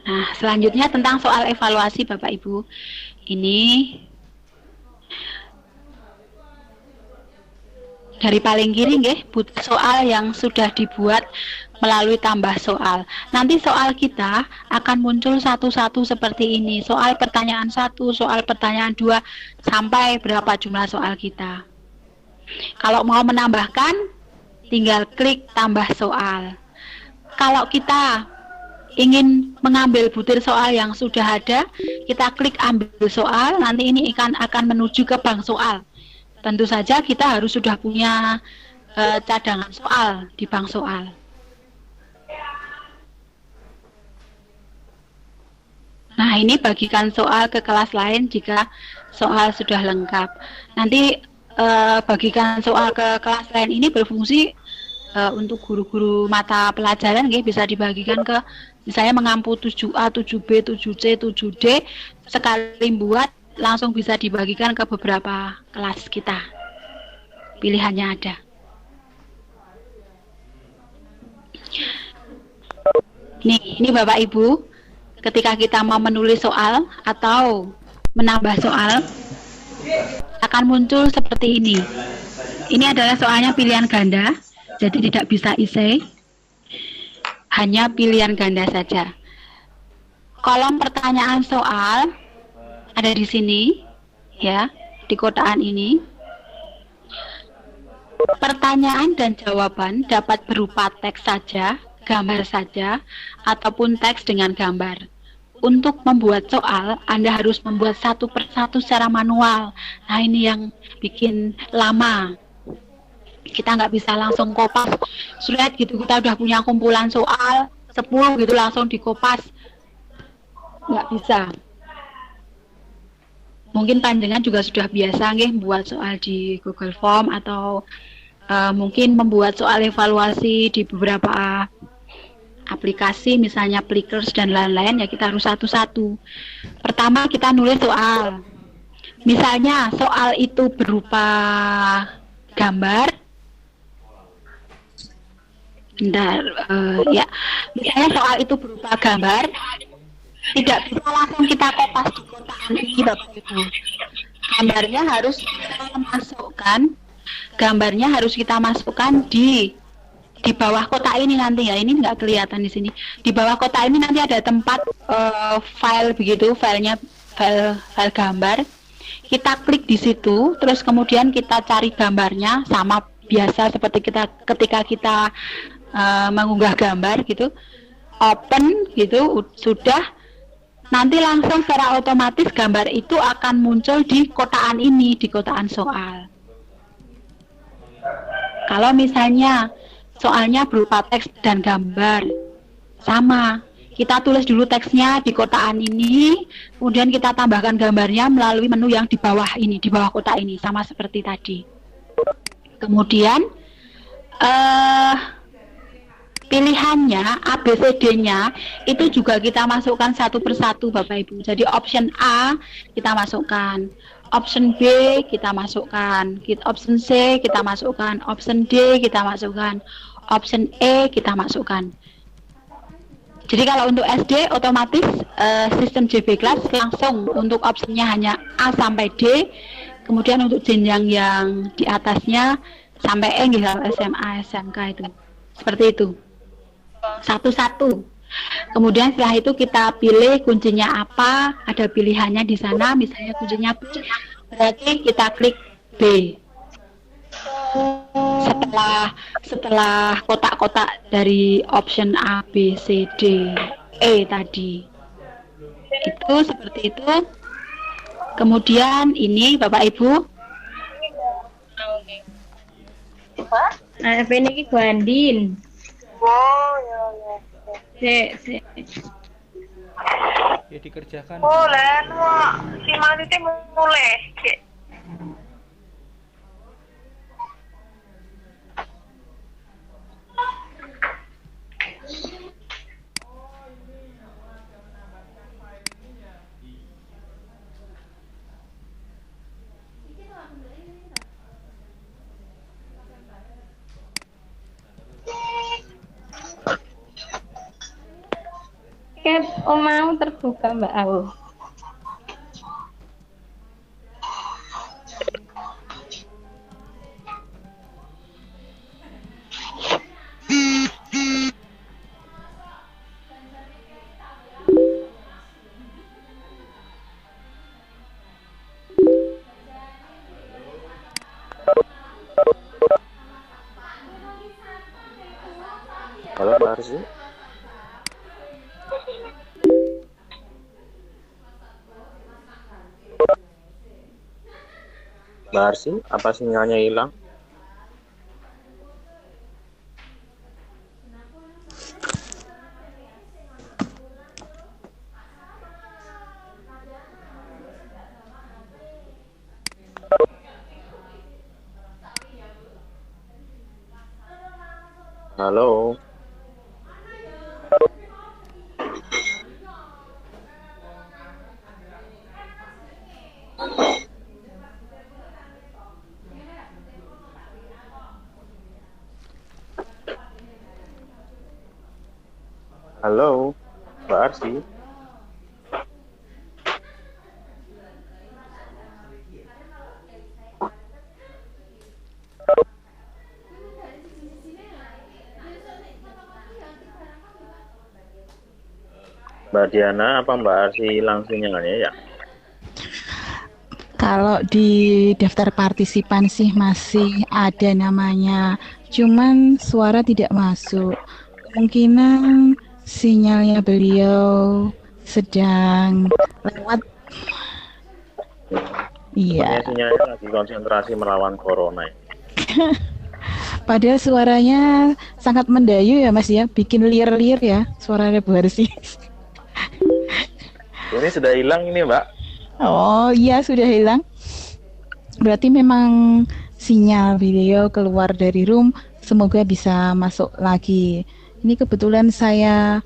Nah, selanjutnya tentang soal evaluasi Bapak Ibu. Ini dari paling kiri nggih, soal yang sudah dibuat melalui tambah soal. Nanti soal kita akan muncul satu-satu seperti ini. Soal pertanyaan 1, soal pertanyaan 2, sampai berapa jumlah soal kita. Kalau mau menambahkan, tinggal klik tambah soal. Kalau kita ingin mengambil butir soal yang sudah ada, kita klik ambil soal, nanti ini akan menuju ke bank soal. Tentu saja kita harus sudah punya cadangan soal di bank soal. Nah, ini bagikan soal ke kelas lain jika soal sudah lengkap. Nanti bagikan soal ke kelas lain ini berfungsi untuk guru-guru mata pelajaran, bisa dibagikan ke misalnya mengampu 7A, 7B, 7C, 7D, sekali buat langsung bisa dibagikan ke beberapa kelas kita. Pilihannya ada. Ini Bapak Ibu, ketika kita mau menulis soal atau menambah soal, akan muncul seperti ini. Ini adalah soalnya pilihan ganda, jadi tidak bisa essay, hanya pilihan ganda saja. Kolom pertanyaan soal ada di sini, ya, di kotaan ini. Pertanyaan dan jawaban dapat berupa teks saja, gambar saja, ataupun teks dengan gambar. Untuk membuat soal, Anda harus membuat satu persatu secara manual. Nah, ini yang bikin lama. Kita nggak bisa langsung kopas. Sulit gitu, kita udah punya kumpulan soal 10 gitu langsung dikopas. Nggak bisa. Mungkin panjenengan juga sudah biasa nggih buat soal di Google Form atau mungkin membuat soal evaluasi di beberapa aplikasi, misalnya Plickers dan lain-lain, ya kita harus satu-satu. Pertama kita nulis soal. Misalnya soal itu berupa gambar. Bentar, ya. Misalnya soal itu berupa gambar, tidak bisa langsung kita kopas di kotaan ini, Bapak Ibu. Gambarnya harus kita masukkan di bawah kotak ini nanti ya, ini nggak kelihatan di sini. Di bawah kotak ini nanti ada tempat file begitu, file gambar. Kita klik di situ, terus kemudian kita cari gambarnya, sama biasa seperti ketika kita mengunggah gambar gitu. Open gitu, sudah. Nanti langsung secara otomatis gambar itu akan muncul di kotaan ini, di kotaan soal. Kalau misalnya soalnya berupa teks dan gambar, sama, kita tulis dulu teksnya di kotaan ini, kemudian kita tambahkan gambarnya melalui menu yang di bawah ini, di bawah kotak ini, sama seperti tadi. Kemudian pilihannya, ABCD-nya itu juga kita masukkan satu persatu Bapak Ibu. Jadi option A kita masukkan, option B kita masukkan, option C kita masukkan, option D kita masukkan, option E kita masukkan. Jadi kalau untuk SD otomatis sistem JB Class langsung untuk optionnya hanya A sampai D. Kemudian untuk jenjang yang di atasnya sampai E, SMA, SMK itu. Seperti itu. Satu-satu. Kemudian setelah itu kita pilih kuncinya apa, ada pilihannya di sana, misalnya kuncinya B, berarti kita klik B. Setelah kotak-kotak dari option A, B, C, D, E tadi. Itu seperti itu. Kemudian ini Bapak Ibu. Nah, ini Ku Andin. Oh, ya. Ya dikerjakan. Oh, lan si Malite mulai. Oh mau terbuka Mbak Au. Halo Mbak Arsi. Mbak Arsi, apa sinyalnya hilang? Halo. Halo, Mbak Arsi. Mbak Diana, apa Mbak Arsi hilang sinyalnya ya? Kalau di daftar partisipan sih masih ada namanya, cuman suara tidak masuk. Kemungkinan sinyalnya beliau sedang lewat. Iya. Sinyalnya lagi konsentrasi melawan corona. Padahal suaranya sangat mendayu ya Mas ya, bikin liar-liar ya suaranya Bu Arsi. Ini sudah hilang ini Mbak. Oh iya sudah hilang. Berarti memang sinyal beliau keluar dari room. Semoga bisa masuk lagi. Ini kebetulan saya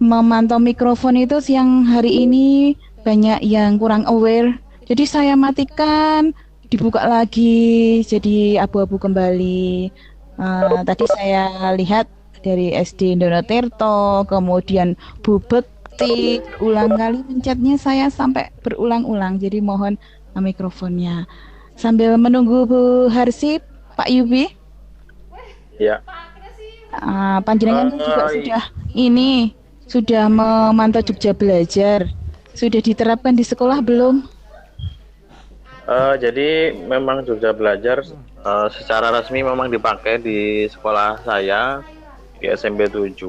memantau mikrofon itu siang hari ini banyak yang kurang aware. Jadi saya matikan, dibuka lagi, jadi abu-abu kembali. Tadi saya lihat dari SD Donotirto, kemudian Bu Bekti, ulang kali mencetnya saya sampai berulang-ulang. Jadi mohon mikrofonnya. Sambil menunggu Bu Harsi, Pak Yubi. Ya. Panjenengan juga sudah memantau Jogja Belajar. Sudah diterapkan di sekolah belum? Jadi memang Jogja Belajar secara resmi memang dipakai di sekolah saya di SMP 7.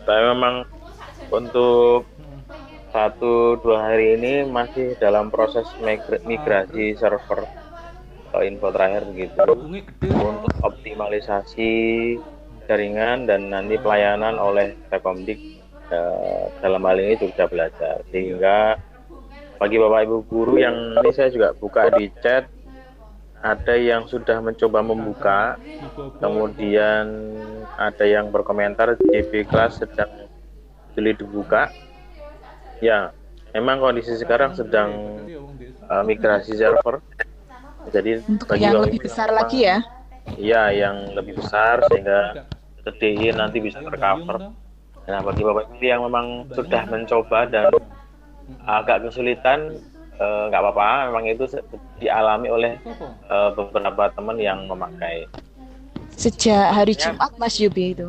Tapi memang untuk 1-2 hari ini masih dalam proses migrasi server info terakhir gitu untuk optimalisasi jaringan dan nanti pelayanan oleh Telkomdik dalam hal ini Jogja Belajar, sehingga bagi Bapak Ibu guru yang ini saya juga buka di chat, ada yang sudah mencoba membuka, kemudian ada yang berkomentar JB kelas sedang sulit dibuka. Ya, memang kondisi sekarang sedang migrasi server. Jadi untuk yang lebih besar lagi ya? Iya, yang lebih besar sehingga DI nanti bisa tercover. Nah, bagi Bapak Ibu yang memang sudah mencoba dan agak kesulitan, nggak apa-apa, memang itu dialami oleh beberapa teman yang memakai. Sejak hari Jumat Mas Yubi itu?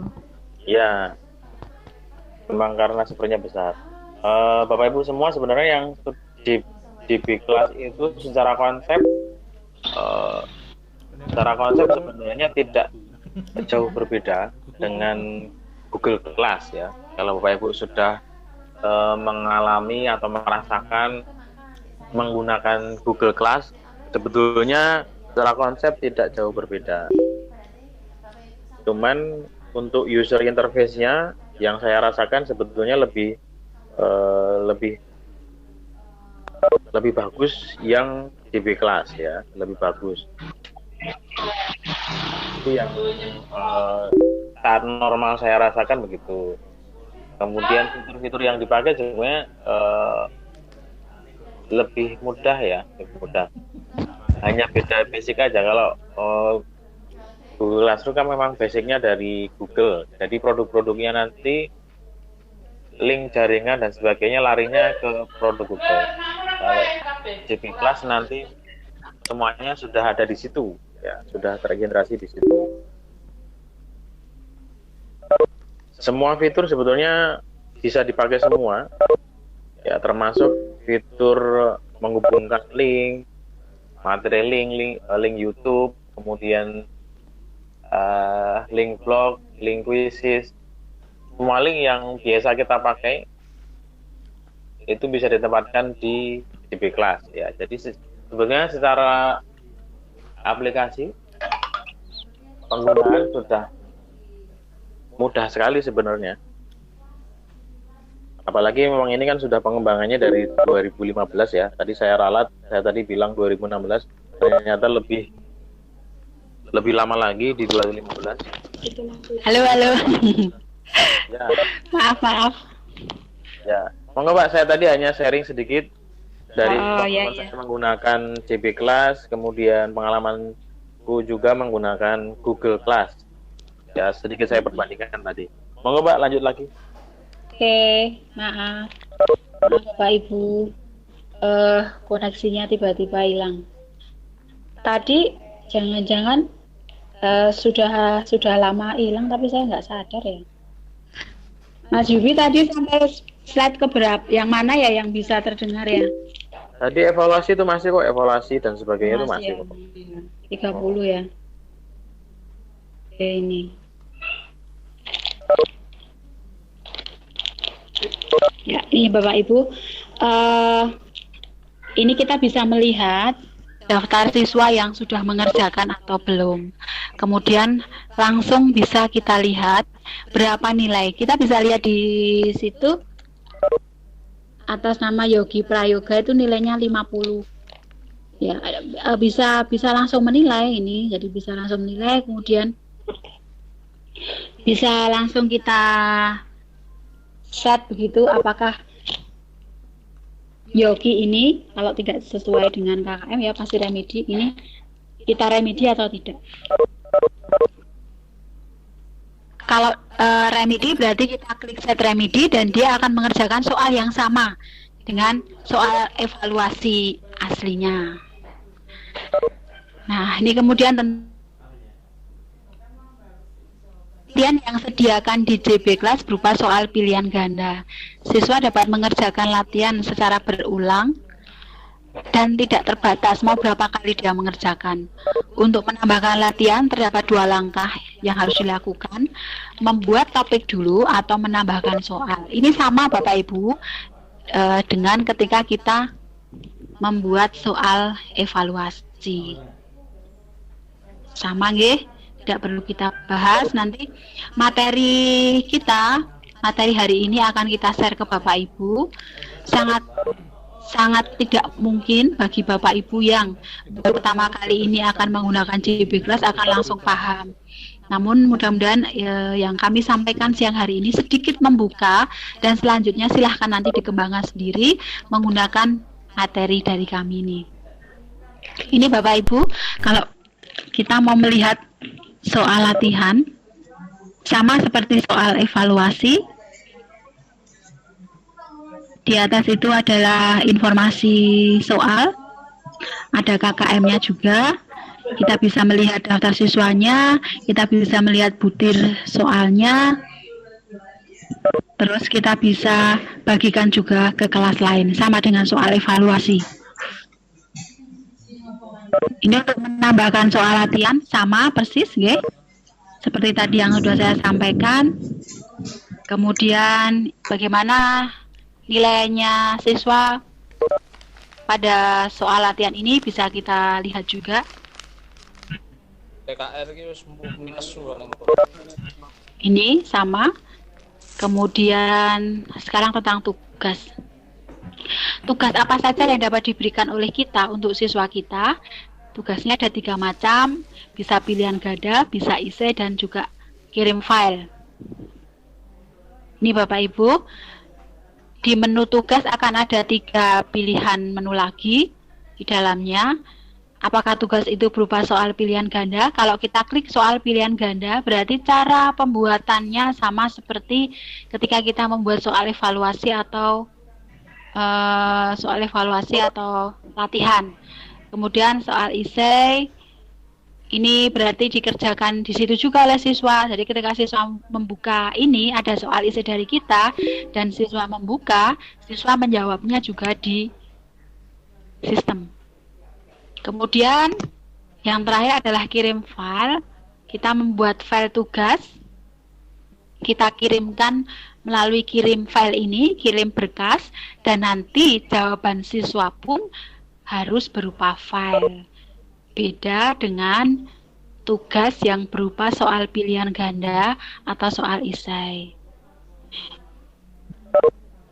Iya, memang karena servernya besar. Bapak Ibu semua sebenarnya yang di DB kelas itu secara konsep sebenarnya tidak jauh berbeda dengan Google Class ya. Kalau Bapak Ibu sudah mengalami atau merasakan menggunakan Google Class, sebetulnya secara konsep tidak jauh berbeda. Cuman untuk user interface-nya yang saya rasakan sebetulnya lebih bagus yang DB Class ya, lebih bagus. Itu yang saat normal saya rasakan begitu. Kemudian fitur-fitur yang dipakai sebenarnya lebih mudah ya, lebih mudah. Hanya beda basic aja. Kalau Google Classroom kan memang basicnya dari Google. Jadi produk-produknya nanti link jaringan dan sebagainya larinya ke produk Google. Kalau JB Class nanti semuanya sudah ada di situ, ya, sudah terintegrasi di situ. Semua fitur sebetulnya bisa dipakai semua, ya, termasuk fitur menghubungkan link, materi link YouTube, kemudian link blog, link quizzes, semua link yang biasa kita pakai itu bisa ditempatkan di JB Class, ya. Jadi sebenarnya secara aplikasi penggunaan sudah mudah sekali sebenarnya. Apalagi memang ini kan sudah pengembangannya dari 2015 ya. Tadi saya ralat, saya tadi bilang 2016, ternyata lebih lama lagi di 2015. Halo. Ya. Maaf. Ya, monggo Pak, saya tadi hanya sharing sedikit dari iya. saya menggunakan JB Class, kemudian pengalamanku juga menggunakan Google Class. Ya, sedikit saya perbandingkan tadi. Monggo Pak, lanjut lagi. Oke, maaf Bapak Ibu, koneksinya tiba-tiba hilang. Tadi jangan-jangan sudah lama hilang, tapi saya nggak sadar ya. Mas Yubi tadi sampai slide keberapa? Yang mana ya yang bisa terdengar ya? Tadi evaluasi itu masih kok, evaluasi dan sebagainya itu masih ya? kok. 30 ya. Oke, ini. Ya, ini Bapak Ibu, ini kita bisa melihat daftar siswa yang sudah mengerjakan atau belum. Kemudian langsung bisa kita lihat berapa nilai. Kita bisa lihat di situ atas nama Yogi Prayoga itu nilainya 50. Ya, bisa langsung menilai ini. Jadi bisa langsung menilai, kemudian bisa langsung kita set begitu apakah Yogi ini kalau tidak sesuai dengan KKM ya pasti remedi, ini kita remedi atau tidak. Kalau remedi berarti kita klik set remedi dan dia akan mengerjakan soal yang sama dengan soal evaluasi aslinya. Nah, ini kemudian yang sediakan di JB Class berupa soal pilihan ganda. Siswa dapat mengerjakan latihan secara berulang dan tidak terbatas mau berapa kali dia mengerjakan. Untuk menambahkan latihan terdapat 2 langkah yang harus dilakukan, membuat topik dulu atau menambahkan soal. Ini sama Bapak Ibu dengan ketika kita membuat soal evaluasi. Sama nggih? Tidak perlu kita bahas. Nanti materi hari ini akan kita share ke Bapak Ibu. Sangat tidak mungkin bagi Bapak Ibu yang pertama kali ini akan menggunakan JB Class akan langsung paham. Namun mudah-mudahan yang kami sampaikan siang hari ini sedikit membuka, dan selanjutnya silahkan nanti dikembangkan sendiri menggunakan materi dari kami ini. Ini Bapak Ibu, kalau kita mau melihat soal latihan sama seperti soal evaluasi, di atas itu adalah informasi soal, ada KKM-nya juga, kita bisa melihat daftar siswanya, kita bisa melihat butir soalnya, terus kita bisa bagikan juga ke kelas lain sama dengan soal evaluasi. Ini untuk menambahkan soal latihan sama persis, nggih. Seperti tadi yang sudah saya sampaikan. Kemudian bagaimana nilainya siswa pada soal latihan ini bisa kita lihat juga. Ini sama. Kemudian sekarang tentang tugas. Tugas apa saja yang dapat diberikan oleh kita untuk siswa kita? Tugasnya ada 3 macam, bisa pilihan ganda, bisa isi, dan juga kirim file. Ini Bapak Ibu, di menu tugas akan ada 3 pilihan menu lagi di dalamnya. apakah tugas itu berupa soal pilihan ganda? Kalau kita klik soal pilihan ganda, berarti cara pembuatannya sama seperti ketika kita membuat soal evaluasi atau latihan. Kemudian soal esai, ini berarti dikerjakan di situ juga oleh siswa. Jadi ketika siswa membuka ini, ada soal esai dari kita, dan siswa membuka, siswa menjawabnya juga di sistem. Kemudian yang terakhir adalah kirim file. Kita membuat file tugas, kita kirimkan melalui kirim file ini, kirim berkas, dan nanti jawaban siswa pun harus berupa file. Beda dengan tugas yang berupa soal pilihan ganda atau soal esai.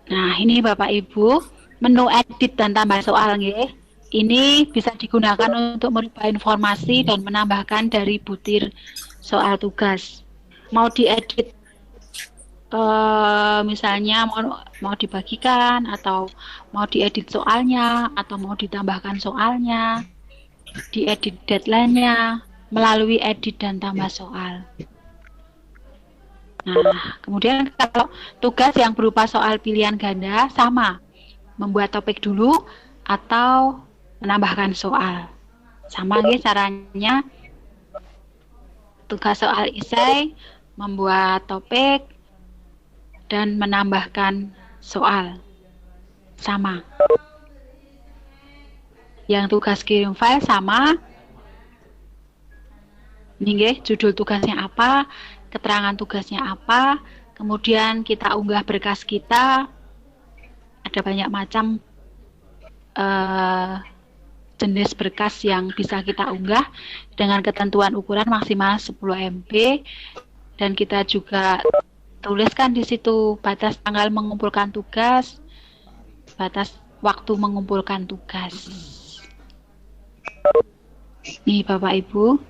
Nah, ini Bapak Ibu, menu edit dan tambah soal nggih. Ini bisa digunakan untuk merubah informasi dan menambahkan dari butir soal tugas. Mau diedit misalnya mau dibagikan, atau mau diedit soalnya, atau mau ditambahkan soalnya, diedit deadline-nya melalui edit dan tambah soal. Nah, kemudian kalau tugas yang berupa soal pilihan ganda, sama, membuat topik dulu atau menambahkan soal. Sama nih caranya. Tugas soal esai, membuat topik dan menambahkan soal. Sama. Yang tugas kirim file sama. Ini nggih, judul tugasnya apa, keterangan tugasnya apa, kemudian kita unggah berkas kita. Ada banyak macam jenis berkas yang bisa kita unggah dengan ketentuan ukuran maksimal 10 MB, dan kita juga tuliskan di situ batas tanggal mengumpulkan tugas, batas waktu mengumpulkan tugas. Nih Bapak Ibu,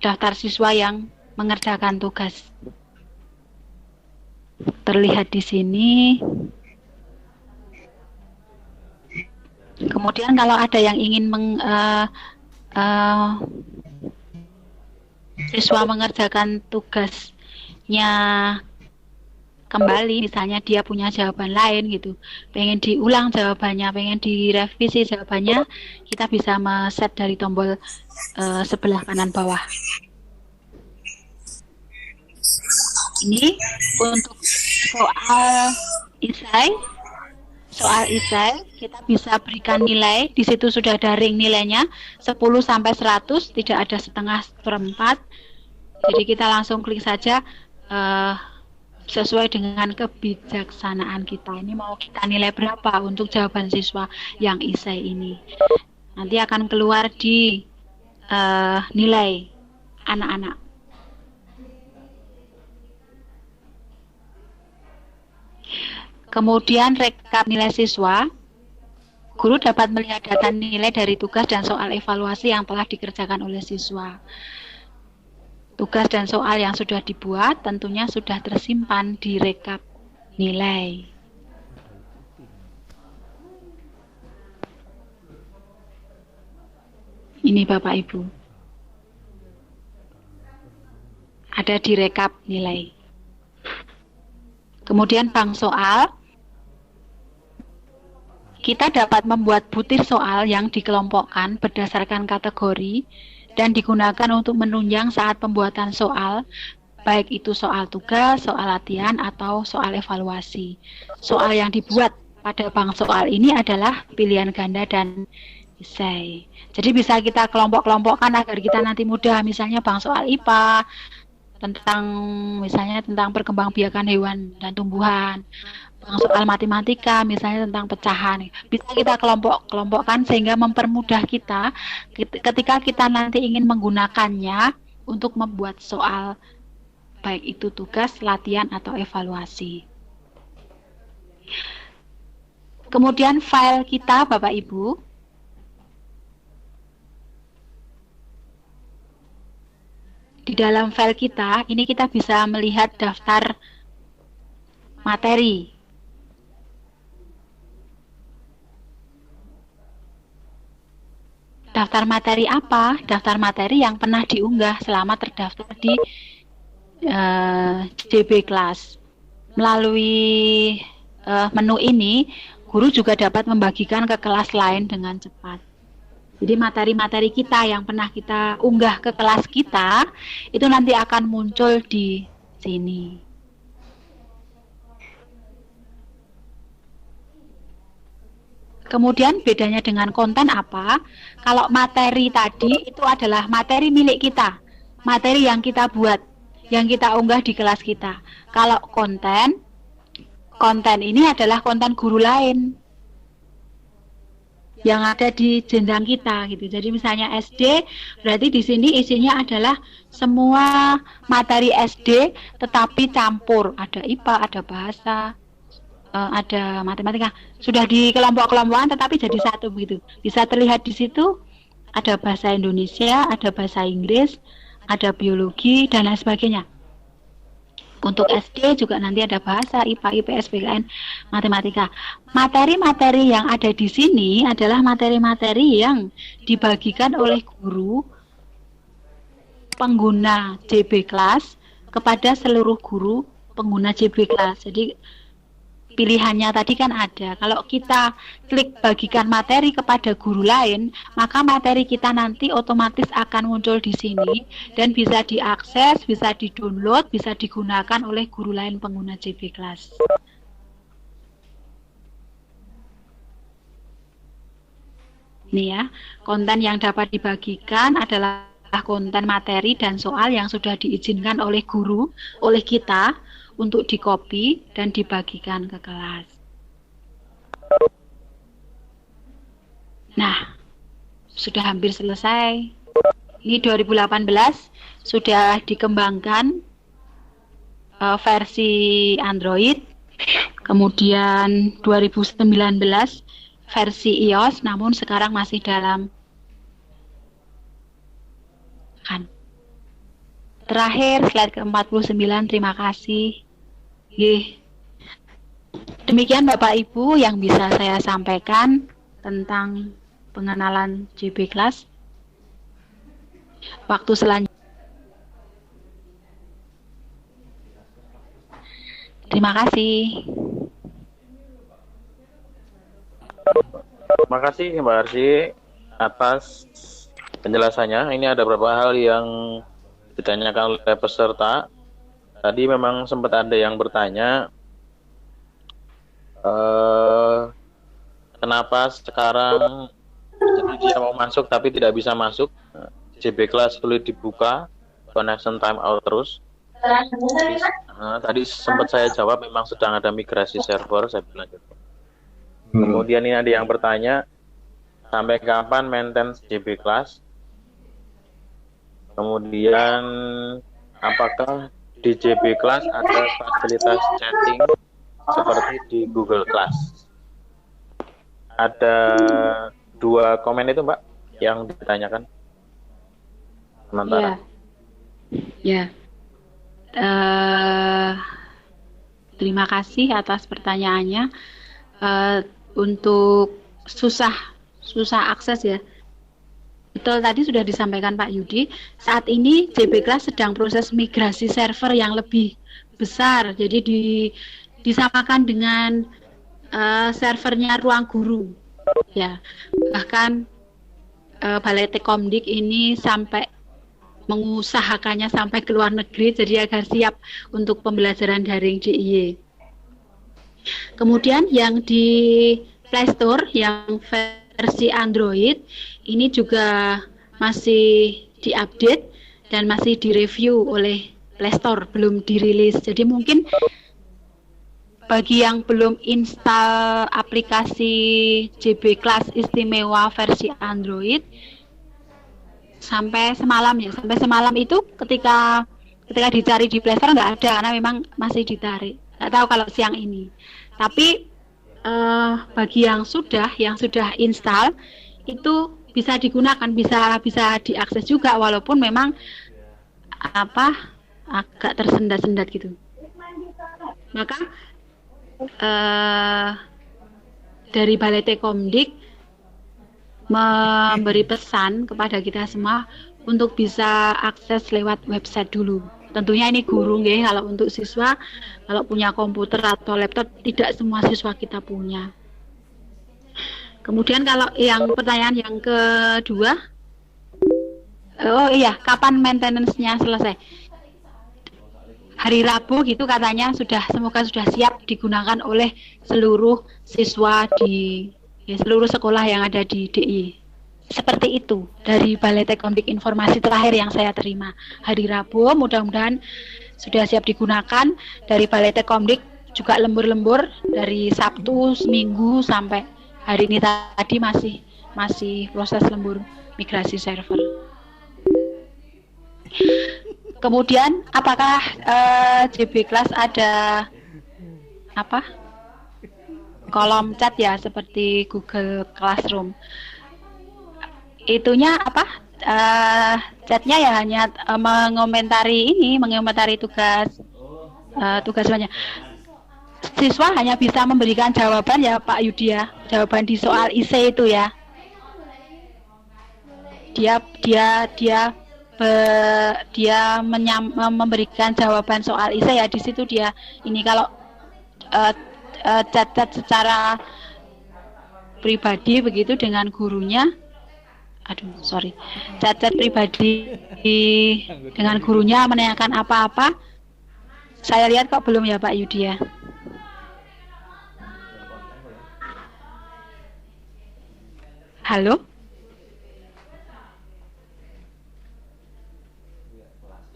daftar siswa yang mengerjakan tugas terlihat di sini. Kemudian kalau ada yang ingin siswa mengerjakan tugasnya kembali, misalnya dia punya jawaban lain gitu, pengen diulang jawabannya, pengen direvisi jawabannya, kita bisa men-set dari tombol sebelah kanan bawah. Ini untuk soal esai kita bisa berikan nilai. Di situ sudah ada ring nilainya 10 sampai 100, tidak ada setengah seperempat. Jadi kita langsung klik saja sesuai dengan kebijaksanaan kita. Ini mau kita nilai berapa untuk jawaban siswa yang esai ini. Nanti akan keluar di nilai anak-anak. Kemudian rekap nilai siswa. Guru dapat melihat data nilai dari tugas dan soal evaluasi yang telah dikerjakan oleh siswa. Tugas dan soal yang sudah dibuat tentunya sudah tersimpan di rekap nilai. Ini Bapak Ibu. Ada di rekap nilai. Kemudian bank soal. Kita dapat membuat butir soal yang dikelompokkan berdasarkan kategori dan digunakan untuk menunjang saat pembuatan soal, baik itu soal tugas, soal latihan, atau soal evaluasi. Soal yang dibuat pada bank soal ini adalah pilihan ganda dan esai. Jadi bisa kita kelompok-kelompokkan agar kita nanti mudah, misalnya bank soal IPA, misalnya tentang perkembangbiakan hewan dan tumbuhan. Soal matematika misalnya tentang pecahan, bisa kita kelompokkan sehingga mempermudah kita ketika kita nanti ingin menggunakannya untuk membuat soal, baik itu tugas, latihan, atau evaluasi. Kemudian file kita Bapak Ibu, di dalam file kita ini kita bisa melihat daftar materi. Daftar materi apa? Daftar materi yang pernah diunggah selama terdaftar di JB Class. Melalui menu ini, guru juga dapat membagikan ke kelas lain dengan cepat. Jadi materi-materi kita yang pernah kita unggah ke kelas kita, itu nanti akan muncul di sini. Kemudian bedanya dengan konten apa? Kalau materi tadi itu adalah materi milik kita, materi yang kita buat, yang kita unggah di kelas kita. Kalau konten ini adalah konten guru lain yang ada di jenjang kita gitu. Jadi misalnya SD, berarti di sini isinya adalah semua materi SD, tetapi campur, ada IPA, ada bahasa, ada matematika, sudah di kelompok-kelompokan tetapi jadi satu begitu. Bisa terlihat di situ ada bahasa Indonesia, ada bahasa Inggris, ada biologi dan lain sebagainya. Untuk SD juga nanti ada bahasa, IPA, IPS, PKN, matematika. Materi-materi yang ada di sini adalah materi-materi yang dibagikan oleh guru pengguna JB Class kepada seluruh guru pengguna JB Class. Jadi pilihannya tadi kan ada. Kalau kita klik bagikan materi kepada guru lain, maka materi kita nanti otomatis akan muncul di sini dan bisa diakses, bisa di-download, bisa digunakan oleh guru lain pengguna JB Class. Ini ya, konten yang dapat dibagikan adalah konten materi dan soal yang sudah diizinkan oleh guru, oleh kita, untuk di-copy dan dibagikan ke kelas. Nah, sudah hampir selesai. Ini 2018 sudah dikembangkan versi Android. Kemudian 2019 versi iOS, namun sekarang masih dalam kan. Terakhir slide ke-49, terima kasih. Demikian Bapak Ibu yang bisa saya sampaikan tentang pengenalan JB Class. Waktu selanjutnya. Terima kasih. Terima kasih Mbak Arsy atas penjelasannya. Ini ada beberapa hal yang ditanyakan oleh peserta. Tadi memang sempat ada yang bertanya kenapa sekarang jadi dia mau masuk tapi tidak bisa masuk. JB Class sulit dibuka, connection time out terus. Tadi sempat saya jawab memang sedang ada migrasi server, saya bilang gitu. Kemudian ini ada yang bertanya sampai kapan maintenance JB Class. Kemudian apakah di JB Class ada fasilitas chatting seperti di Google Class? Ada 2 komen itu Mbak yang ditanyakan sementara. Ya. Terima kasih atas pertanyaannya. Untuk susah akses ya. Betul, tadi sudah disampaikan Pak Yudi, saat ini JB Class sedang proses migrasi server yang lebih besar, jadi disamakan dengan servernya Ruang Guru. Ya, bahkan Balai Tekomdik ini sampai mengusahakannya sampai ke luar negeri, jadi agar siap untuk pembelajaran daring DIY. Kemudian yang di Play Store, yang versi Android ini juga masih diupdate dan masih direview oleh Play Store, belum dirilis. Jadi mungkin bagi yang belum install aplikasi JB Class istimewa versi Android sampai semalam ya, sampai semalam itu ketika dicari di Play Store nggak ada karena memang masih ditarik. Nggak tahu kalau siang ini. Tapi bagi yang sudah install itu bisa digunakan, bisa diakses juga walaupun memang agak tersendat-sendat gitu. Maka dari Balai Tekomdik memberi pesan kepada kita semua untuk bisa akses lewat website dulu. Tentunya ini guru nggih, kalau untuk siswa kalau punya komputer atau laptop tidak semua siswa kita punya. Kemudian kalau yang pertanyaan yang kedua, oh iya, kapan maintenance-nya selesai? Hari Rabu gitu katanya, semoga sudah siap digunakan oleh seluruh siswa di seluruh sekolah yang ada di DI. Seperti itu dari Balai Teknik informasi terakhir yang saya terima. Hari Rabu mudah-mudahan sudah siap digunakan. Dari Balai Teknik juga lembur-lembur dari Sabtu, Minggu sampai hari ini tadi masih proses lembur migrasi server. Kemudian apakah JB Class ada apa? Kolom chat ya seperti Google Classroom. Itunya apa? Chatnya ya hanya mengomentari tugas tugasnya. Siswa hanya bisa memberikan jawaban ya Pak Yudi ya, jawaban di soal IC itu ya. Dia memberikan jawaban soal IC ya, di situ dia ini. Kalau chat secara pribadi begitu dengan gurunya, chat pribadi dengan gurunya menanyakan apa-apa, saya lihat kok belum ya Pak Yudi ya. Halo?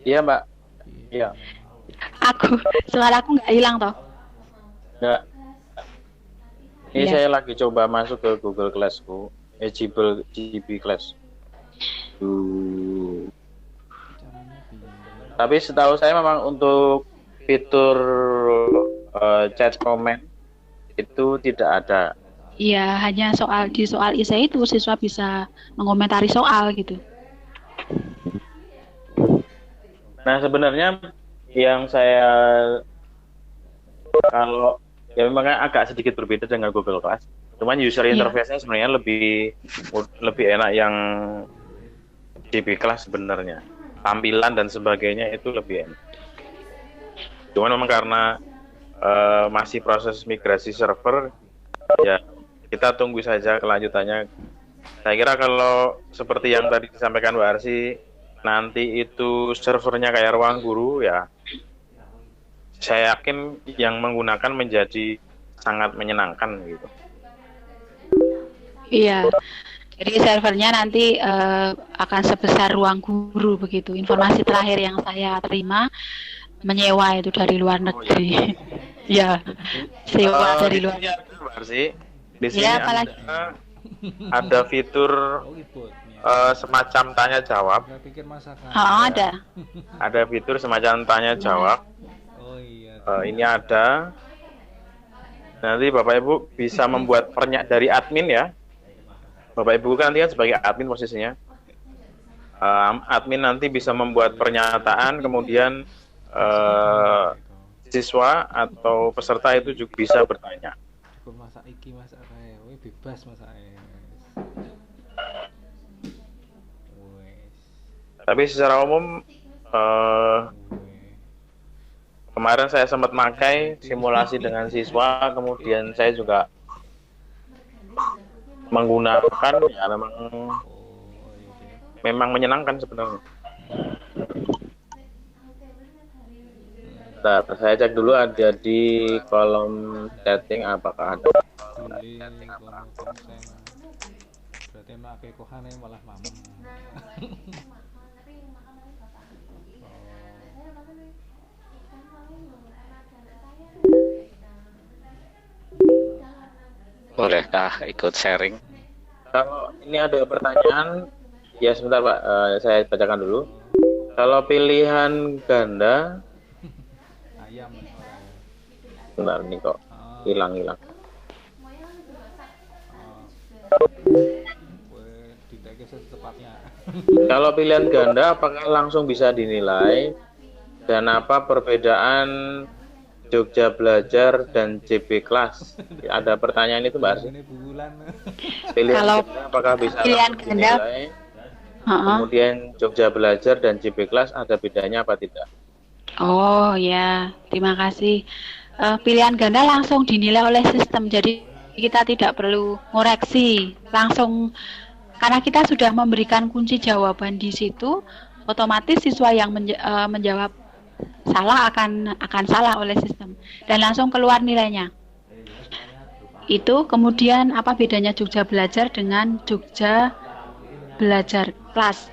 Iya Mbak. Iya. Suaraku nggak hilang toh? Nggak. Ini saya lagi coba masuk ke Google Classku, GB Class. Tapi setahu saya memang untuk fitur chat comment itu tidak ada. Iya, hanya di soal IC itu siswa bisa mengomentari soal gitu. Nah sebenarnya yang saya kalau ya memang agak sedikit berbeda dengan Google Class. Cuman user interface-nya sebenarnya lebih enak yang GB Class sebenarnya. Tampilan dan sebagainya itu lebih enak. Cuman memang karena masih proses migrasi server, ya kita tunggu saja kelanjutannya. Saya kira kalau seperti yang tadi disampaikan Mbak Arsi, nanti itu servernya kayak ruang guru ya, saya yakin yang menggunakan menjadi sangat menyenangkan gitu. Iya, jadi servernya nanti akan sebesar ruang guru begitu. Informasi terakhir yang saya terima, menyewa itu dari luar negeri. Ya, sewa dari luar negeri. Di sini ya, ada fitur semacam tanya jawab. Ada. Ada fitur semacam tanya jawab. Ini ada. Nanti Bapak Ibu bisa membuat dari admin ya. Bapak Ibu kan nanti kan sebagai admin posisinya. Admin nanti bisa membuat pernyataan, kemudian siswa atau peserta itu juga bisa bertanya. Masak iki masak kae, bebas masak. Tapi secara umum kemarin saya sempat pakai simulasi dengan siswa, kemudian saya juga menggunakan ya memang menyenangkan sebenarnya. Nah, saya cek dulu ada di kolom chatting apakah ada. Berarti mak kohane malah mamam. Bolehkah ikut sharing? Kalau ini ada pertanyaan, ya sebentar Pak, saya bacakan dulu. Kalau pilihan ganda, sebentar nih kok hilang. Kalau pilihan ganda, apakah langsung bisa dinilai? Dan apa perbedaan Jogja Belajar dan JB Kelas. Ada pertanyaan itu Mbak Arsi. Pilihan Kalau ganda apakah bisa pilihan langsung ganda, dinilai? Kemudian Jogja Belajar dan JB Kelas ada bedanya apa tidak? oh ya, terima kasih. Pilihan ganda langsung dinilai oleh sistem, jadi kita tidak perlu ngoreksi langsung karena kita sudah memberikan kunci jawaban di situ, otomatis siswa yang menjawab salah akan salah oleh sistem dan langsung keluar nilainya. Itu kemudian apa bedanya Jogja Belajar dengan Jogja Belajar Kelas?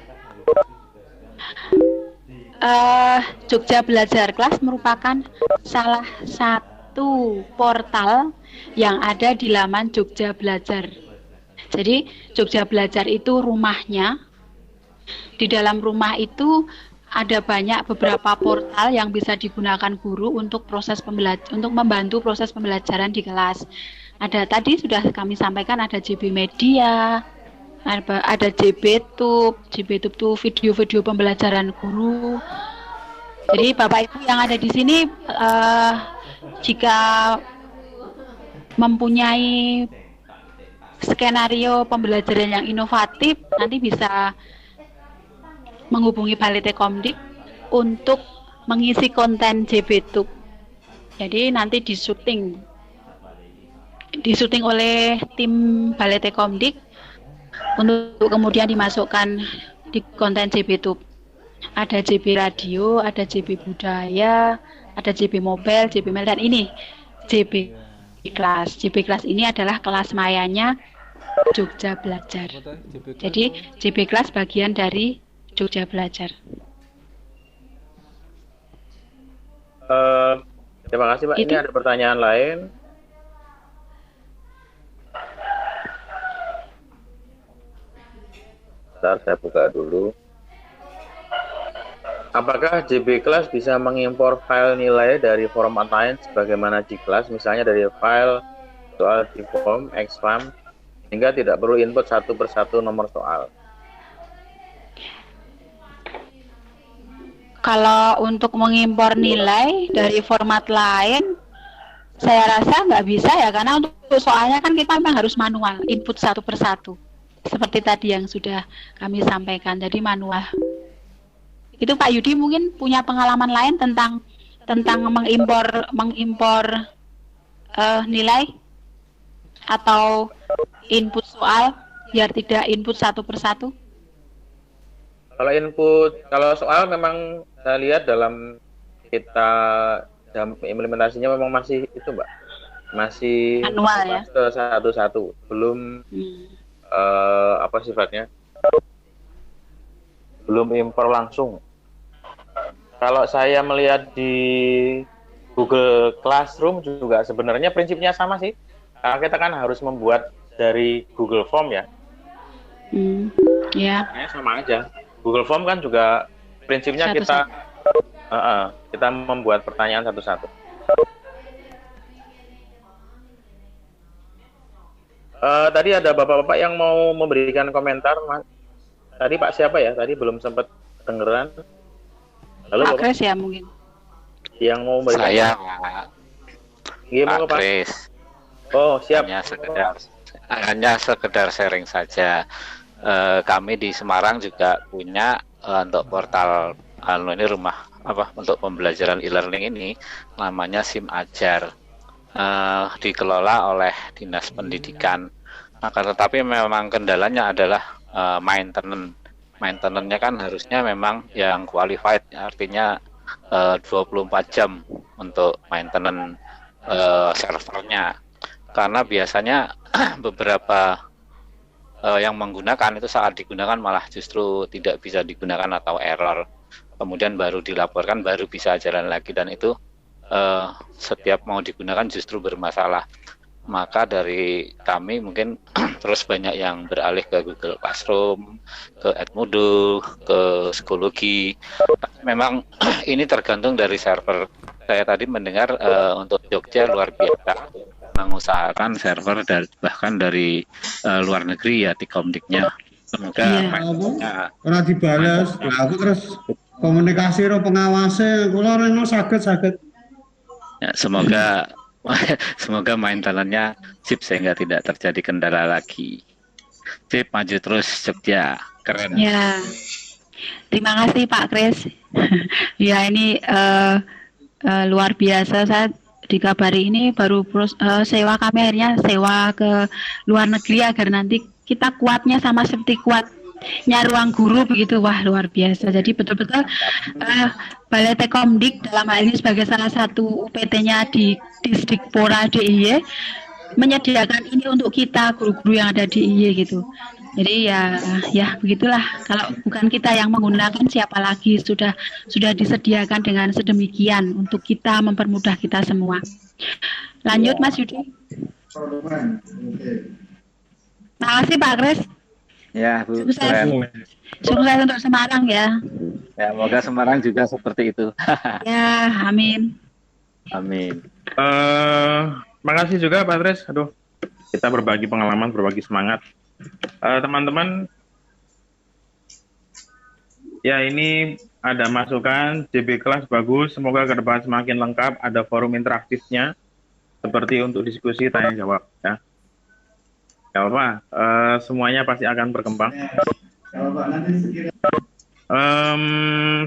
Jogja Belajar Kelas merupakan salah satu portal yang ada di laman Jogja Belajar. Jadi Jogja Belajar itu rumahnya. Di dalam rumah itu ada beberapa portal yang bisa digunakan guru untuk untuk membantu proses pembelajaran di kelas. Ada tadi sudah kami sampaikan ada JB Media, ada JBTube itu video-video pembelajaran guru. Jadi Bapak Ibu yang ada di sini jika mempunyai skenario pembelajaran yang inovatif nanti bisa menghubungi Balai Tekomdik untuk mengisi konten JBTube. Jadi nanti disuting oleh tim Balai Tekomdik untuk kemudian dimasukkan di konten JBTube. Ada JB Radio, ada JB Budaya, ada JB Mobile, JB Mail, dan ini JB Kelas. JB Kelas ini adalah kelas mayanya Jogja Belajar. Jadi JB Kelas bagian dari Jogja Belajar. Terima kasih Pak. Ini ada pertanyaan lain. Bentar, saya buka dulu. Apakah JB Kelas bisa mengimpor file nilai dari format lain sebagaimana di kelas, misalnya dari file soal di form, exam, sehingga tidak perlu input satu persatu nomor soal? Kalau untuk mengimpor nilai dari format lain, saya rasa nggak bisa ya, karena untuk soalnya kan kita memang harus manual, input satu persatu. Seperti tadi yang sudah kami sampaikan, jadi manual. Itu Pak Yudi mungkin punya pengalaman lain tentang mengimpor nilai atau input soal biar tidak input satu persatu. Kalau soal memang saya lihat dalam kita dalam implementasinya memang masih itu Mbak, masih manual ya, ke satu-satu, belum apa sifatnya, belum impor langsung. Kalau saya melihat di Google Classroom juga sebenarnya prinsipnya sama sih. Karena kita kan harus membuat dari Google Form ya. Ya. Sama aja. Google Form kan juga prinsipnya kita membuat pertanyaan satu-satu. Tadi ada bapak-bapak yang mau memberikan komentar, Mas. Tadi Pak siapa ya? Tadi belum sempat dengeran. Halo Pak Bapak. Kris ya mungkin. Yang mau memberikan. Saya Pak Kris. Oh siap. Hanya sekedar sharing saja. Kami di Semarang juga punya untuk portal ini rumah untuk pembelajaran e-learning ini namanya SIM Ajar. Dikelola oleh Dinas Pendidikan. Tetapi memang kendalanya adalah maintenance-nya kan harusnya memang yang qualified, artinya 24 jam untuk maintenance servernya. Karena biasanya beberapa yang menggunakan itu saat digunakan malah justru tidak bisa digunakan atau error. Kemudian baru dilaporkan, baru bisa jalan lagi, dan itu setiap mau digunakan justru bermasalah. Maka dari kami mungkin terus banyak yang beralih ke Google Classroom, ke Edmodo, ke Psikologi. Memang ini tergantung dari server. Saya tadi mendengar untuk Jogja luar biasa mengusahakan server bahkan dari luar negeri ya, Tekomdiknya. Semoga ora dibales. Nah, aku terus komunikasi karo pengawase, kula rene saged Ya, semoga semoga maintenance-nya sip sehingga tidak terjadi kendala lagi. Sip, maju terus Jogja, keren. Ya, terima kasih Pak Kris. Ya ini luar biasa, saya dikabari ini baru sewa, kami akhirnya sewa ke luar negeri agar nanti kita kuatnya sama seperti kuatnya ruang guru begitu. Wah, luar biasa. Jadi betul-betul Balai Tekomdik dalam hal ini sebagai salah satu UPT-nya di Disdikpora DIY menyediakan ini untuk kita guru-guru yang ada di IY gitu. Jadi ya begitulah, kalau bukan kita yang menggunakan siapa lagi, sudah disediakan dengan sedemikian untuk kita mempermudah kita semua. Lanjut Mas Yudi. Terima kasih Pak Kris. Ya, Bu. Sukses untuk Semarang ya. Ya, semoga Semarang juga seperti itu. Ya, amin. Amin. Makasih juga Pak Kris. Aduh, kita berbagi pengalaman, berbagi semangat. Teman-teman, ya ini ada masukan JB kelas bagus, semoga ke depan semakin lengkap, ada forum interaktifnya seperti untuk diskusi tanya jawab ya. Gak apa, semuanya pasti akan berkembang.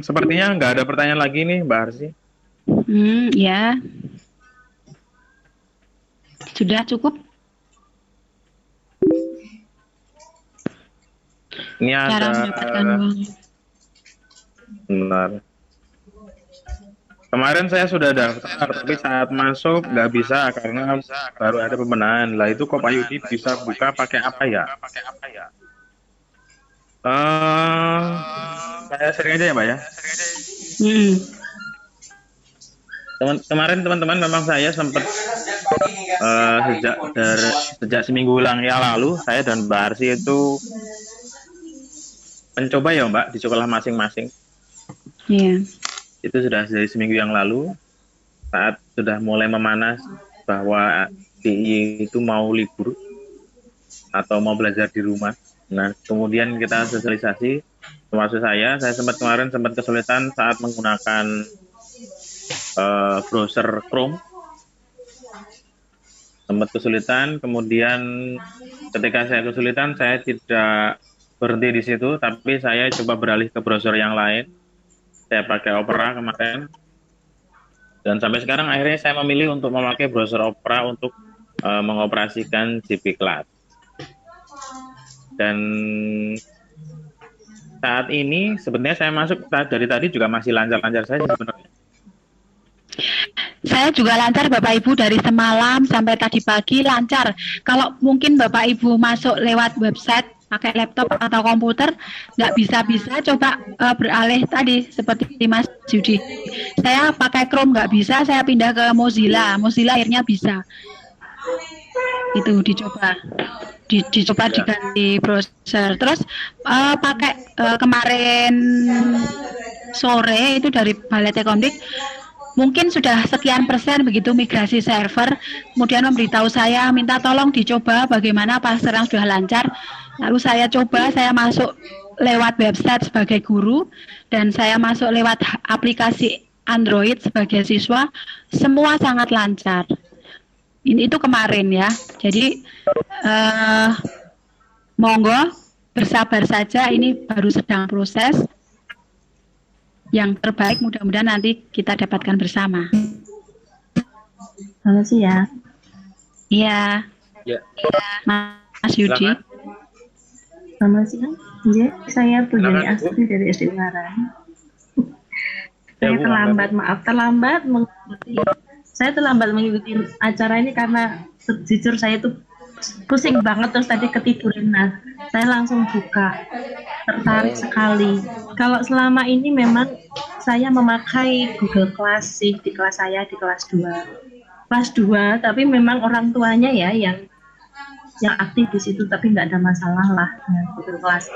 Sepertinya nggak ada pertanyaan lagi nih Mbak Arsi. Ya. Sudah cukup. Ini ada. Benar. Kemarin saya sudah daftar, tapi saat masuk nggak bisa karena baru ada pembenahan. Lah itu kok Pak Yudi bisa buka pakai apa ya? Saya sharing aja ya Mbak ya. Kemarin teman-teman memang saya sempat sejak seminggu yang lalu saya dan Mbak Arsi itu mencoba ya Mbak di sekolah masing-masing. Iya. Itu sudah dari seminggu yang lalu, saat sudah mulai memanas bahwa DIY itu mau libur atau mau belajar di rumah. Nah kemudian kita sosialisasi, termasuk saya kemarin sempat kesulitan saat menggunakan browser Chrome, sempat kesulitan. Kemudian ketika saya kesulitan, saya tidak berhenti di situ, tapi saya coba beralih ke browser yang lain. Saya pakai Opera kemarin, dan sampai sekarang akhirnya saya memilih untuk memakai browser Opera untuk mengoperasikan JB Class. Dan saat ini sebenarnya saya masuk dari tadi juga masih lancar-lancar saja sebenarnya. Saya juga lancar Bapak Ibu, dari semalam sampai tadi pagi lancar. Kalau mungkin Bapak Ibu masuk lewat website pakai laptop atau komputer nggak bisa coba beralih tadi seperti Mas Yudi. Saya pakai Chrome nggak bisa, saya pindah ke Mozilla akhirnya bisa. Itu dicoba diganti browser. Terus pakai kemarin sore itu dari Balai Tekomdik mungkin sudah sekian persen begitu migrasi server, kemudian memberitahu saya minta tolong dicoba bagaimana pas sekarang sudah lancar. Lalu saya coba, saya masuk lewat website sebagai guru dan saya masuk lewat aplikasi Android sebagai siswa, semua sangat lancar. Itu kemarin ya. Jadi monggo bersabar saja, ini baru sedang proses. Yang terbaik mudah-mudahan nanti kita dapatkan bersama. Halo sih ya. Iya. Ya. Mas Yudi. Selamat siang. Ya, saya Pujani Astri dari SD Ungaran. Saya terlambat mengikuti acara ini karena jujur saya itu pusing banget, terus tadi ketiduran. Nah, saya langsung buka, tertarik sekali. Kalau selama ini memang saya memakai Google Class sih di kelas saya, di kelas 2, tapi memang orang tuanya ya yang aktif di situ, tapi nggak ada masalah lah dengan Google Class.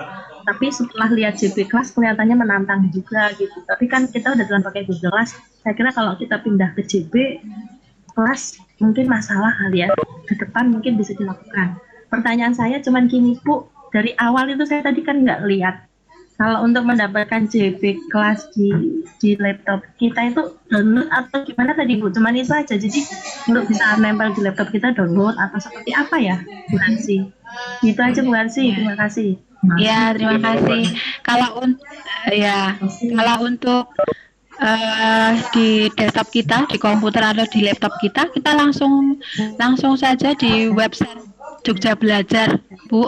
Tapi setelah lihat JB Class kelihatannya menantang juga gitu. Tapi kan kita udah pakai Google Class, saya kira kalau kita pindah ke JB Class mungkin masalah kali ya, ke depan mungkin bisa dilakukan. Pertanyaan saya cuman gini Bu, dari awal itu saya tadi kan nggak lihat Kalau untuk mendapatkan JB kelas di laptop kita itu download atau gimana tadi Bu? Cuman itu aja. Jadi untuk bisa nempel di laptop kita download atau seperti apa ya, Bu Hansi? Itu aja Bu Hansi. Terima kasih. Ya, terima kasih. Kalau untuk di desktop kita, di komputer atau di laptop kita langsung saja di website Jogja Belajar, Bu.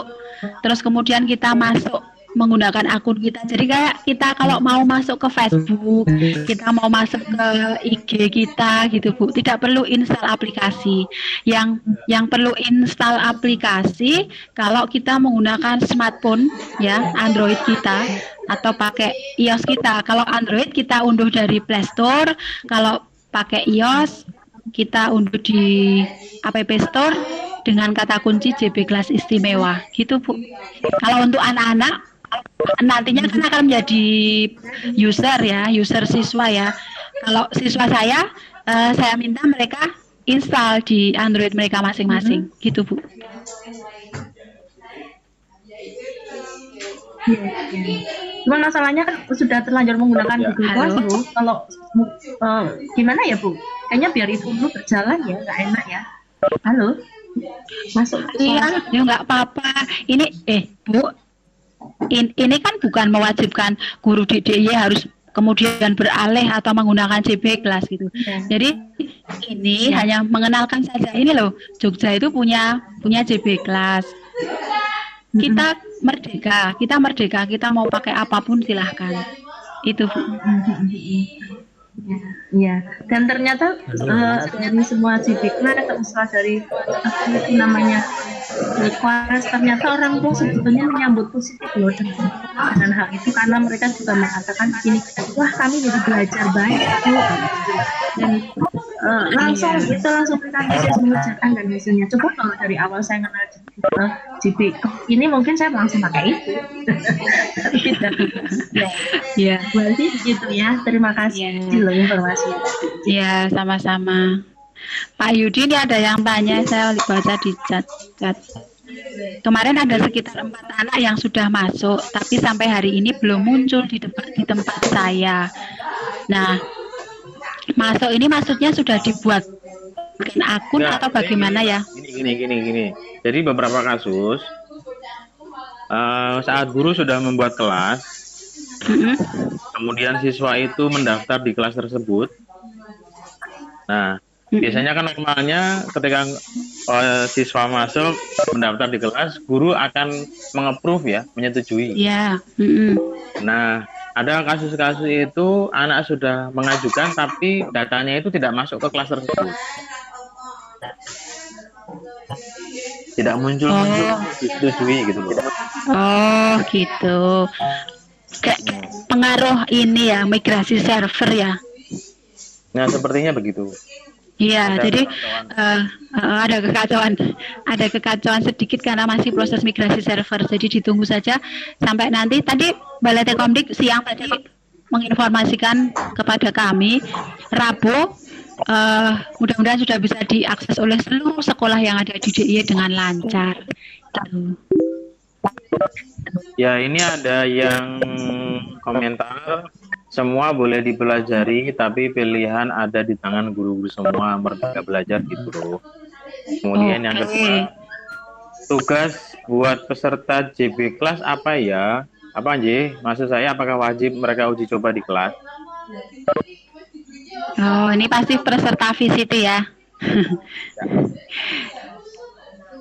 Terus kemudian kita masuk menggunakan akun kita. Jadi kayak kita kalau mau masuk ke Facebook, kita mau masuk ke IG kita gitu, Bu. Tidak perlu install aplikasi. Yang perlu install aplikasi kalau kita menggunakan smartphone ya, Android kita atau pakai iOS kita. Kalau Android kita unduh dari Play Store, kalau pakai iOS kita unduh di App Store dengan kata kunci JB Kelas Istimewa gitu, Bu. Kalau untuk anak-anak nantinya kan akan menjadi user siswa ya. Kalau siswa saya minta mereka install di Android mereka masing-masing gitu, Bu. Cuman masalahnya kan sudah terlanjur menggunakan Google Classroom. Kalau gimana ya Bu? Kayaknya biar itu dulu berjalan ya, nggak enak ya. Halo, masuk. Iya, ya nggak apa-apa. Ini Bu, ini kan bukan mewajibkan guru DDY harus kemudian beralih atau menggunakan JB kelas gitu. Jadi ini hanya mengenalkan saja, ini loh, Jogja itu punya JB kelas. Kita merdeka, kita mau pakai apapun silahkan. Itu, Bu. Ya, dan ternyata dari semua JB kelas atau usaha dari namanya kelas, ternyata orang tua sebetulnya menyambut positif loh dengan hal itu, karena mereka juga mengatakan begini, wah kami jadi belajar banyak dan langsung mereka bisa mengerjakan dan hasilnya. Coba kalau dari awal saya kenal JB ini mungkin saya langsung pakai itu. Tapi tidak. Ya, berarti begitu ya. Terima kasih loh informasi. Ya, sama-sama. Pak Yudi, ini ada yang tanya, saya baca di chat. Kemarin ada sekitar 4 anak yang sudah masuk, tapi sampai hari ini belum muncul di tempat saya. Nah, masuk ini maksudnya sudah dibuat akun atau bagaimana ya? Gini. Jadi beberapa kasus saat guru sudah membuat kelas, kemudian siswa itu mendaftar di kelas tersebut. Nah, biasanya kan normalnya ketika siswa masuk mendaftar di kelas, guru akan meng-approve ya, menyetujui. Iya. Nah, ada kasus-kasus itu anak sudah mengajukan tapi datanya itu tidak masuk ke kelas tersebut. Tidak muncul disetujui gitu loh. Oh, gitu. Kayak pengaruh ini ya, migrasi server ya. Nah, sepertinya begitu. Iya, jadi ada kekacauan sedikit karena masih proses migrasi server. Jadi ditunggu saja sampai nanti. Tadi Balai Tekomdik siang tadi menginformasikan kepada kami Rabu, mudah-mudahan sudah bisa diakses oleh seluruh sekolah yang ada di DIY dengan lancar. Ya, ini ada yang komentar, semua boleh dipelajari, tapi pilihan ada di tangan guru-guru semua, merdeka belajar gitu loh. Kemudian yang kedua, tugas buat peserta JB kelas apa ya? Apa J? Maksud saya apakah wajib mereka uji coba di kelas? Oh, ini pasti peserta VCT ya.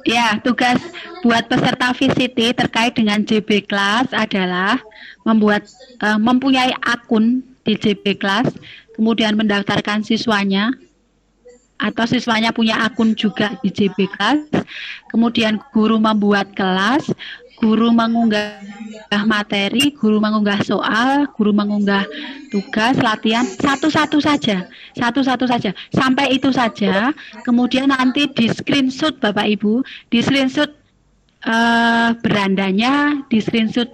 Ya, tugas buat peserta VCT terkait dengan JB kelas adalah mempunyai akun di JB kelas, kemudian mendaftarkan siswanya, atau siswanya punya akun juga di JB kelas, kemudian guru membuat kelas, guru mengunggah materi, guru mengunggah soal, guru mengunggah tugas, latihan, satu-satu saja, sampai itu saja. Kemudian nanti di screenshot Bapak Ibu, di screenshot berandanya, di screenshot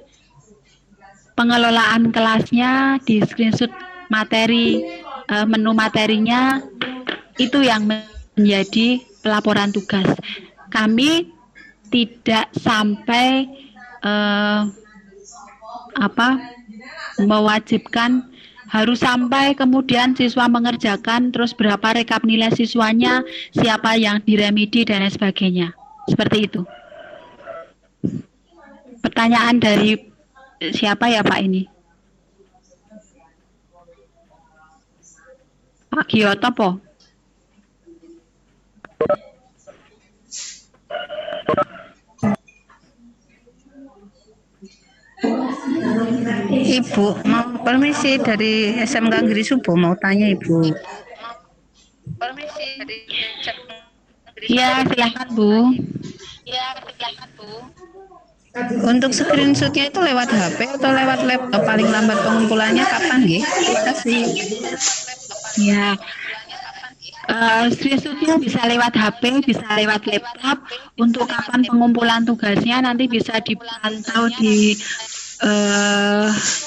pengelolaan kelasnya, di screenshot materi, menu materinya, itu yang menjadi pelaporan tugas. Kami tidak sampai mewajibkan harus sampai kemudian siswa mengerjakan, terus berapa rekap nilai siswanya, siapa yang diremedi dan lain sebagainya. Seperti itu. Pertanyaan dari siapa ya Pak ini? Pak Giyoto po? Ibu, mau permisi dari SMK Negeri Subo, mau tanya Ibu. Permisi dari Ya, silakan Bu. Untuk screenshotnya itu lewat HP atau lewat laptop? Paling lambat pengumpulannya kapan nggih? Kita sih. Ya. Screenshotnya bisa lewat HP, bisa lewat laptop. Untuk kapan pengumpulan tugasnya nanti bisa dipantau di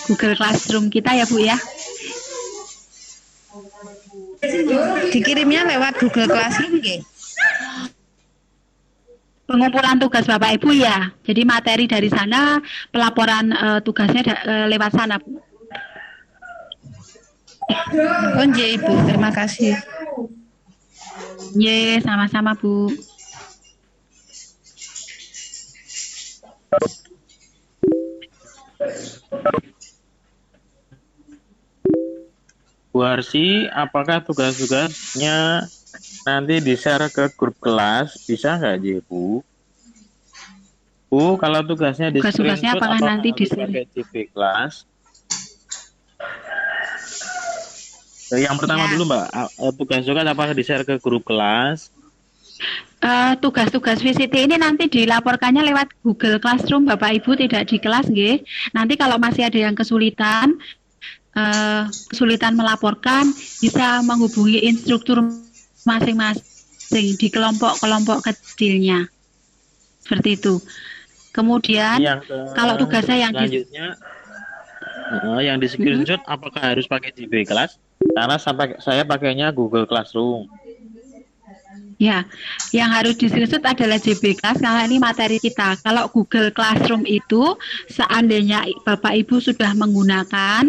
Google Classroom kita ya Bu ya. Dikirimnya lewat Google Classroom nggih? Pengumpulan tugas Bapak Ibu ya. Jadi materi dari sana, pelaporan tugasnya lewat sana Bu. Oh nggih Ibu, terima kasih. Ye, sama-sama Bu. Bu Arsi, apakah tugas-tugasnya nanti di-share ke grup kelas? Bisa nggak, Bu? Bu, kalau tugasnya di Tugas-tugasnya apakah nanti di-share pakai CV kelas? Yang pertama dulu, Mbak. Tugas-tugas apakah di-share ke grup kelas? Tugas-tugas VCT ini nanti dilaporkannya lewat Google Classroom Bapak Ibu, tidak di kelas nggih. Nanti kalau masih ada yang kesulitan melaporkan, bisa menghubungi instruktur masing-masing di kelompok-kelompok kecilnya. Seperti itu. Kemudian kalau tugasnya yang selanjutnya yang di screenshot apakah harus pakai JB kelas? Karena saya pakainya Google Classroom. Ya, yang harus di screenshot adalah JB Class karena ini materi kita. Kalau Google Classroom itu seandainya Bapak Ibu sudah menggunakan,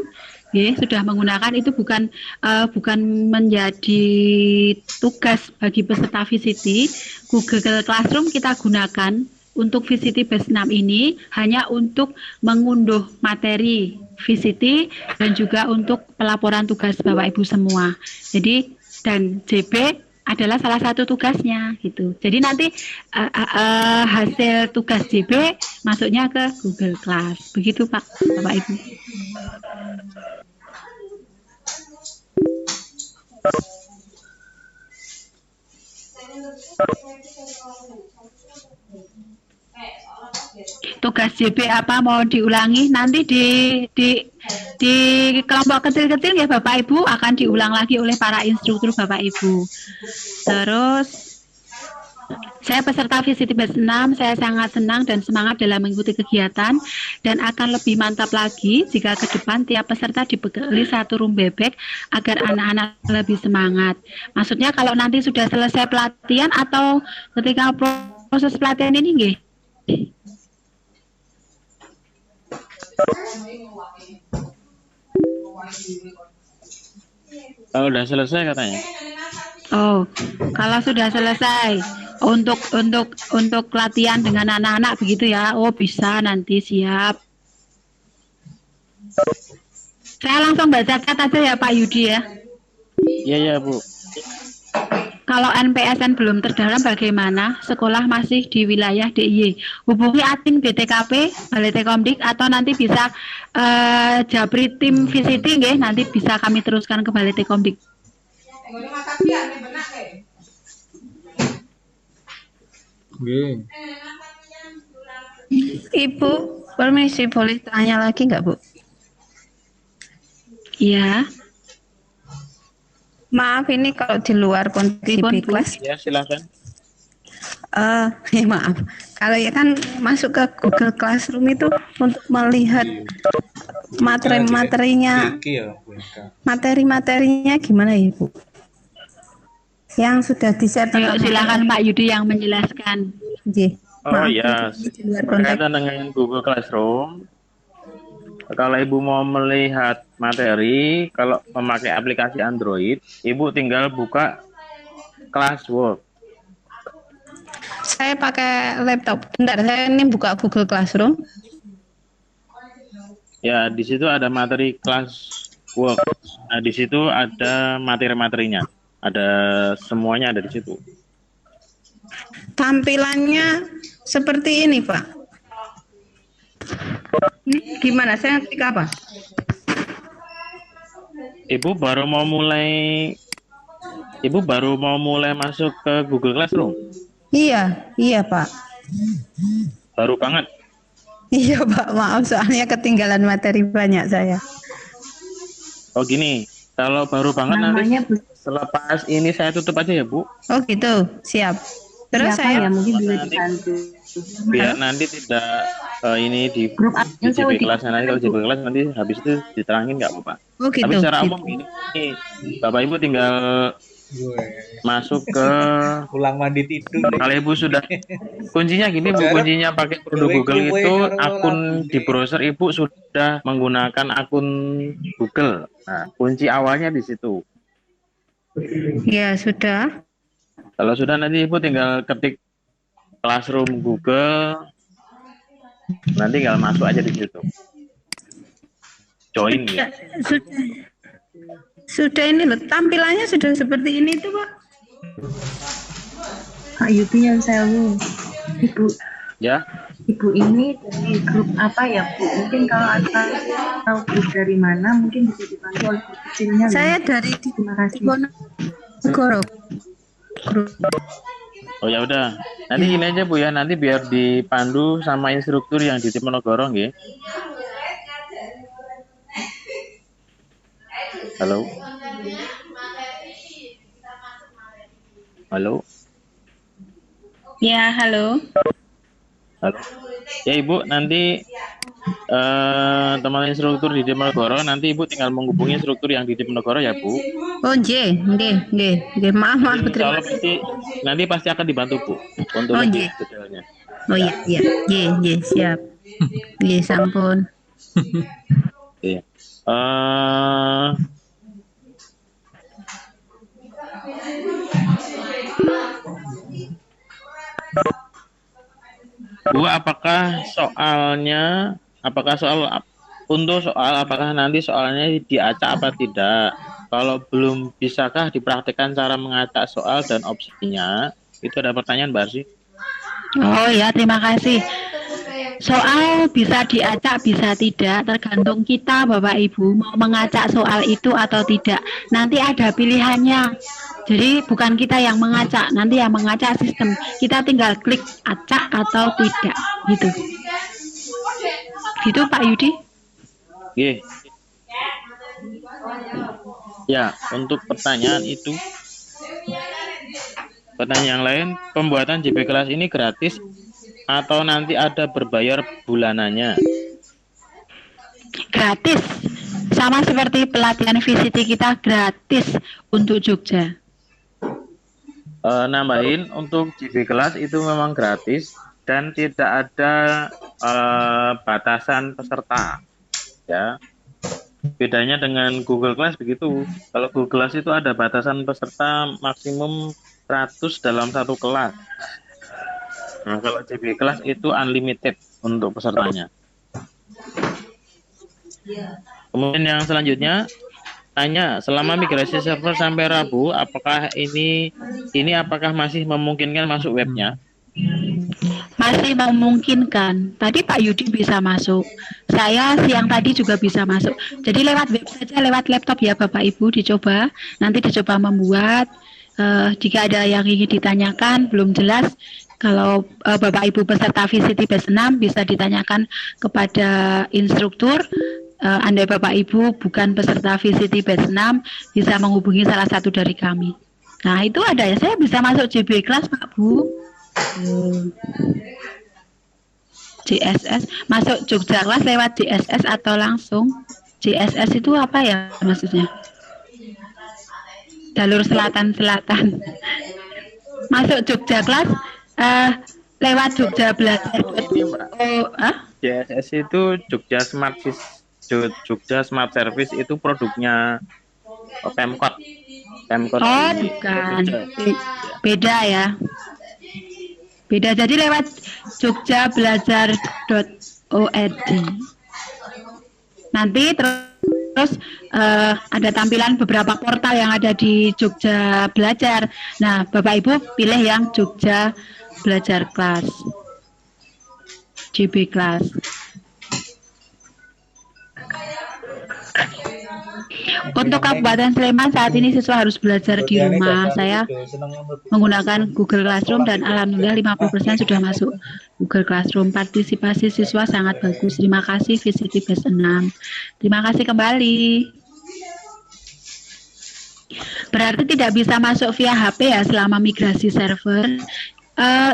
itu bukan menjadi tugas bagi peserta VCT. Google Classroom kita gunakan untuk VCT Batch 6 ini hanya untuk mengunduh materi VCT dan juga untuk pelaporan tugas Bapak Ibu semua. Jadi dan JB adalah salah satu tugasnya gitu. Jadi nanti hasil tugas JB masuknya ke Google Class. Begitu Pak, Bapak Ibu. Tugas JB apa mau diulangi nanti di kelompok kecil-kecil ya Bapak Ibu akan diulang lagi oleh para instruktur Bapak Ibu. Terus saya peserta VCT Batch 6, saya sangat senang dan semangat dalam mengikuti kegiatan dan akan lebih mantap lagi jika ke depan tiap peserta dibekali satu room bebek agar anak-anak lebih semangat. Maksudnya kalau nanti sudah selesai pelatihan atau ketika proses pelatihan ini nggih? Kalau sudah selesai katanya. Oh, kalau sudah selesai untuk latihan dengan anak-anak begitu ya. Oh, bisa nanti siap. Saya langsung baca chat aja ya Pak Yudi ya. Iya Bu. Kalau NPSN belum terdaftar bagaimana? Sekolah masih di wilayah DIY. Hubungi admin BTKP, Balai Tekomdik atau nanti bisa japri tim VCT nggih, nanti bisa kami teruskan ke Balai Tekomdik. Ibu, permisi boleh tanya lagi nggak Bu? Iya. Maaf ini kalau di luar kondisi kelas. Ya silakan. Maaf. Kalau ya kan masuk ke Google Classroom itu untuk melihat materi-materinya, materi-materinya gimana ya Bu? Yang sudah di-share. Silakan Pak Yudi yang menjelaskan. Oh iya, berkaitan dengan Google Classroom. Kalau Ibu mau melihat materi, kalau memakai aplikasi Android, Ibu tinggal buka Classwork. Saya pakai laptop. Bentar, saya ini buka Google Classroom. Ya, di situ ada materi Classwork. Nah, di situ ada materi-materinya. Ada semuanya ada di situ. Tampilannya seperti ini, Pak. Ini gimana? Saya ngetik apa? Ibu baru mau mulai masuk ke Google Classroom? Iya, Pak. Baru banget? Iya, Pak. Maaf, soalnya ketinggalan materi banyak saya. Oh gini, kalau baru banget Namanya nanti selepas ini saya tutup aja ya, Bu. Oh gitu, siap. Terus Siapa saya ya mungkin bisa nanti dibantu. biar nanti tidak ini di Grup di admin saya JB di- kelas nanti kalau JB kelas nanti habis itu diterangin nggak apa-apa. Oh gitu. Tapi secara gitu. umum ini Bapak Ibu tinggal masuk ke pulang mandi tidur. kalau Ibu sudah kuncinya gini Bu, kuncinya pakai produk Google itu akun di browser Ibu sudah menggunakan akun Google. Nah, kunci awalnya di situ. Ya sudah. Kalau sudah nanti Ibu tinggal ketik Classroom Google, nanti tinggal masuk aja di situ. Join ya. Sudah ini loh, tampilannya sudah seperti ini tuh, Pak. Kak Yuti yang sewu. Ibu Ya. Ibu ini dari grup apa ya, Bu? Mungkin kalau ada tahu grup dari mana, mungkin bisa dibantu oleh grup kecilnya. Saya ya. dari Terima kasih. Negoro. Oh ya udah. Nanti gini aja Bu ya, nanti biar dipandu sama instruktur yang di Diponegoro nggih. Halo. Halo. Ya, halo. Halo. Ya Ibu, nanti teman instruktur di Diponegoro, nanti Ibu tinggal menghubungi instruktur yang di Diponegoro ya Bu. Oh, nggih. Maaf, terima kasih. Nanti pasti akan dibantu Bu untuk Oh, lebih nggih. detailnya. Oh iya, nggih, siap. Nggih, sampun. Iya. Bu, apakah apakah nanti soalnya diacak apa tidak? Kalau belum, bisakah dipraktikkan cara mengacak soal dan opsinya? Itu ada pertanyaan Mbak Arsi. Oh ya, terima kasih. Soal bisa diacak, bisa tidak, tergantung kita Bapak Ibu mau mengacak soal itu atau tidak. Nanti ada pilihannya. Jadi bukan kita yang mengacak, nanti yang mengacak sistem. Kita tinggal klik acak atau tidak, gitu. Gitu Pak Yudi? Oke. Ya, untuk pertanyaan itu, pertanyaan yang lain, pembuatan JP kelas ini gratis atau nanti ada berbayar bulanannya? Gratis. Sama seperti pelatihan VCT kita gratis untuk Jogja. Nambahin, untuk JP kelas itu memang gratis dan tidak ada batasan peserta. Ya. Bedanya dengan Google Class begitu. Kalau Google Class itu ada batasan peserta maksimum 100 dalam satu kelas. Nah, kalau JP kelas itu unlimited untuk pesertanya. Kemudian yang selanjutnya tanya, selama migrasi server sampai Rabu, apakah ini apakah masih memungkinkan masuk webnya? Masih memungkinkan. Tadi Pak Yudi bisa masuk. Saya siang tadi juga bisa masuk. Jadi lewat web saja, lewat laptop ya Bapak Ibu dicoba. Nanti dicoba membuat. Jika ada yang ingin ditanyakan belum jelas, kalau Bapak Ibu peserta VCT batch 6 bisa ditanyakan kepada instruktur. Andai Bapak Ibu bukan peserta VCT batch 6, bisa menghubungi salah satu dari kami. Nah itu ada ya, saya bisa masuk JB kelas Pak Bu. JSS, masuk Jogja kelas lewat JSS atau langsung? JSS itu apa ya maksudnya? Jalur selatan-selatan. Masuk Jogja kelas lewat Jogja Belajar. JSS itu Jogja Smart Jogja Smart Service itu produknya Pemkot. Oh, bukan. Beda ya. Beda. Jadi lewat jogjabelajar.org. Nanti terus ada tampilan beberapa portal yang ada di Jogja Belajar. Nah, Bapak Ibu pilih yang Jogja Belajar Kelas. JB Kelas. Untuk Kabupaten Sleman saat ini siswa harus belajar di rumah. Saya menggunakan Google Classroom dan alhamdulillah 50% sudah masuk Google Classroom. Partisipasi siswa sangat bagus. Terima kasih VCT Base 6. Terima kasih kembali. Berarti tidak bisa masuk via HP ya selama migrasi server.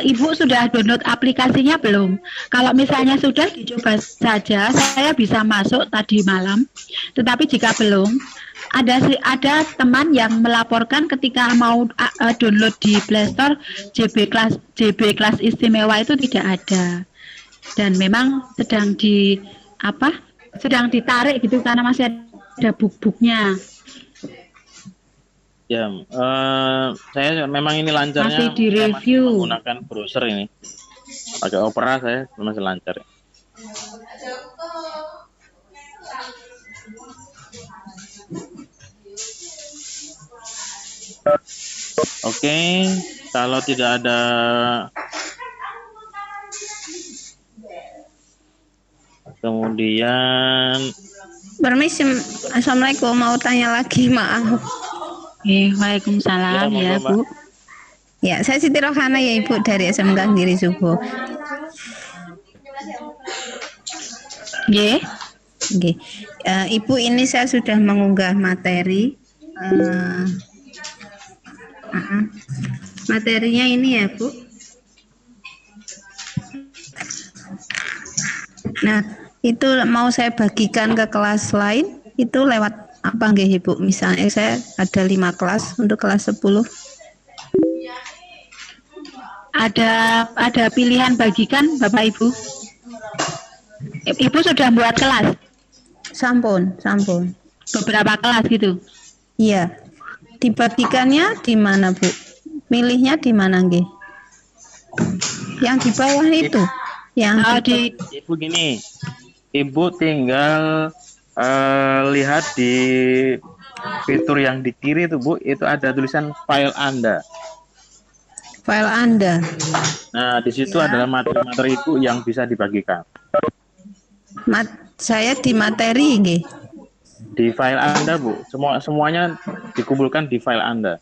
Ibu sudah download aplikasinya belum? Kalau misalnya sudah, dicoba saja. Saya bisa masuk tadi malam. Tetapi jika belum, ada teman yang melaporkan ketika mau download di Play Store JB Kelas Istimewa itu tidak ada. Dan memang sedang ditarik gitu karena masih ada book-booknya. Ya, saya memang ini lancarnya masih di review menggunakan browser ini. Pakai Opera saya masih lancar. Oke, kalau tidak ada kemudian permisi, Assalamualaikum, mau tanya lagi, maaf. Waalaikumsalam ya, Bu. Ya, saya Siti Rohana ya Ibu dari SMK Giri Subo. Ibu, ini saya sudah mengunggah materi. Materinya ini ya, Bu. Nah, itu mau saya bagikan ke kelas lain, itu lewat apa nggih Ibu? Misalnya saya ada 5 kelas untuk kelas 10. Ada pilihan bagikan Bapak Ibu? Ibu sudah buat kelas? Sampun. Beberapa kelas gitu? Iya. Dibagikannya di mana, Bu? Milihnya di mana nggih? Yang di bawah itu. Ibu gini. Ibu tinggal lihat di fitur yang di kiri itu, Bu, itu ada tulisan file Anda. File Anda. Nah, di situ adalah materi-materi Ibu yang bisa dibagikan. Saya di materi nggih. Di file Anda, Bu. Semuanya dikumpulkan di file Anda.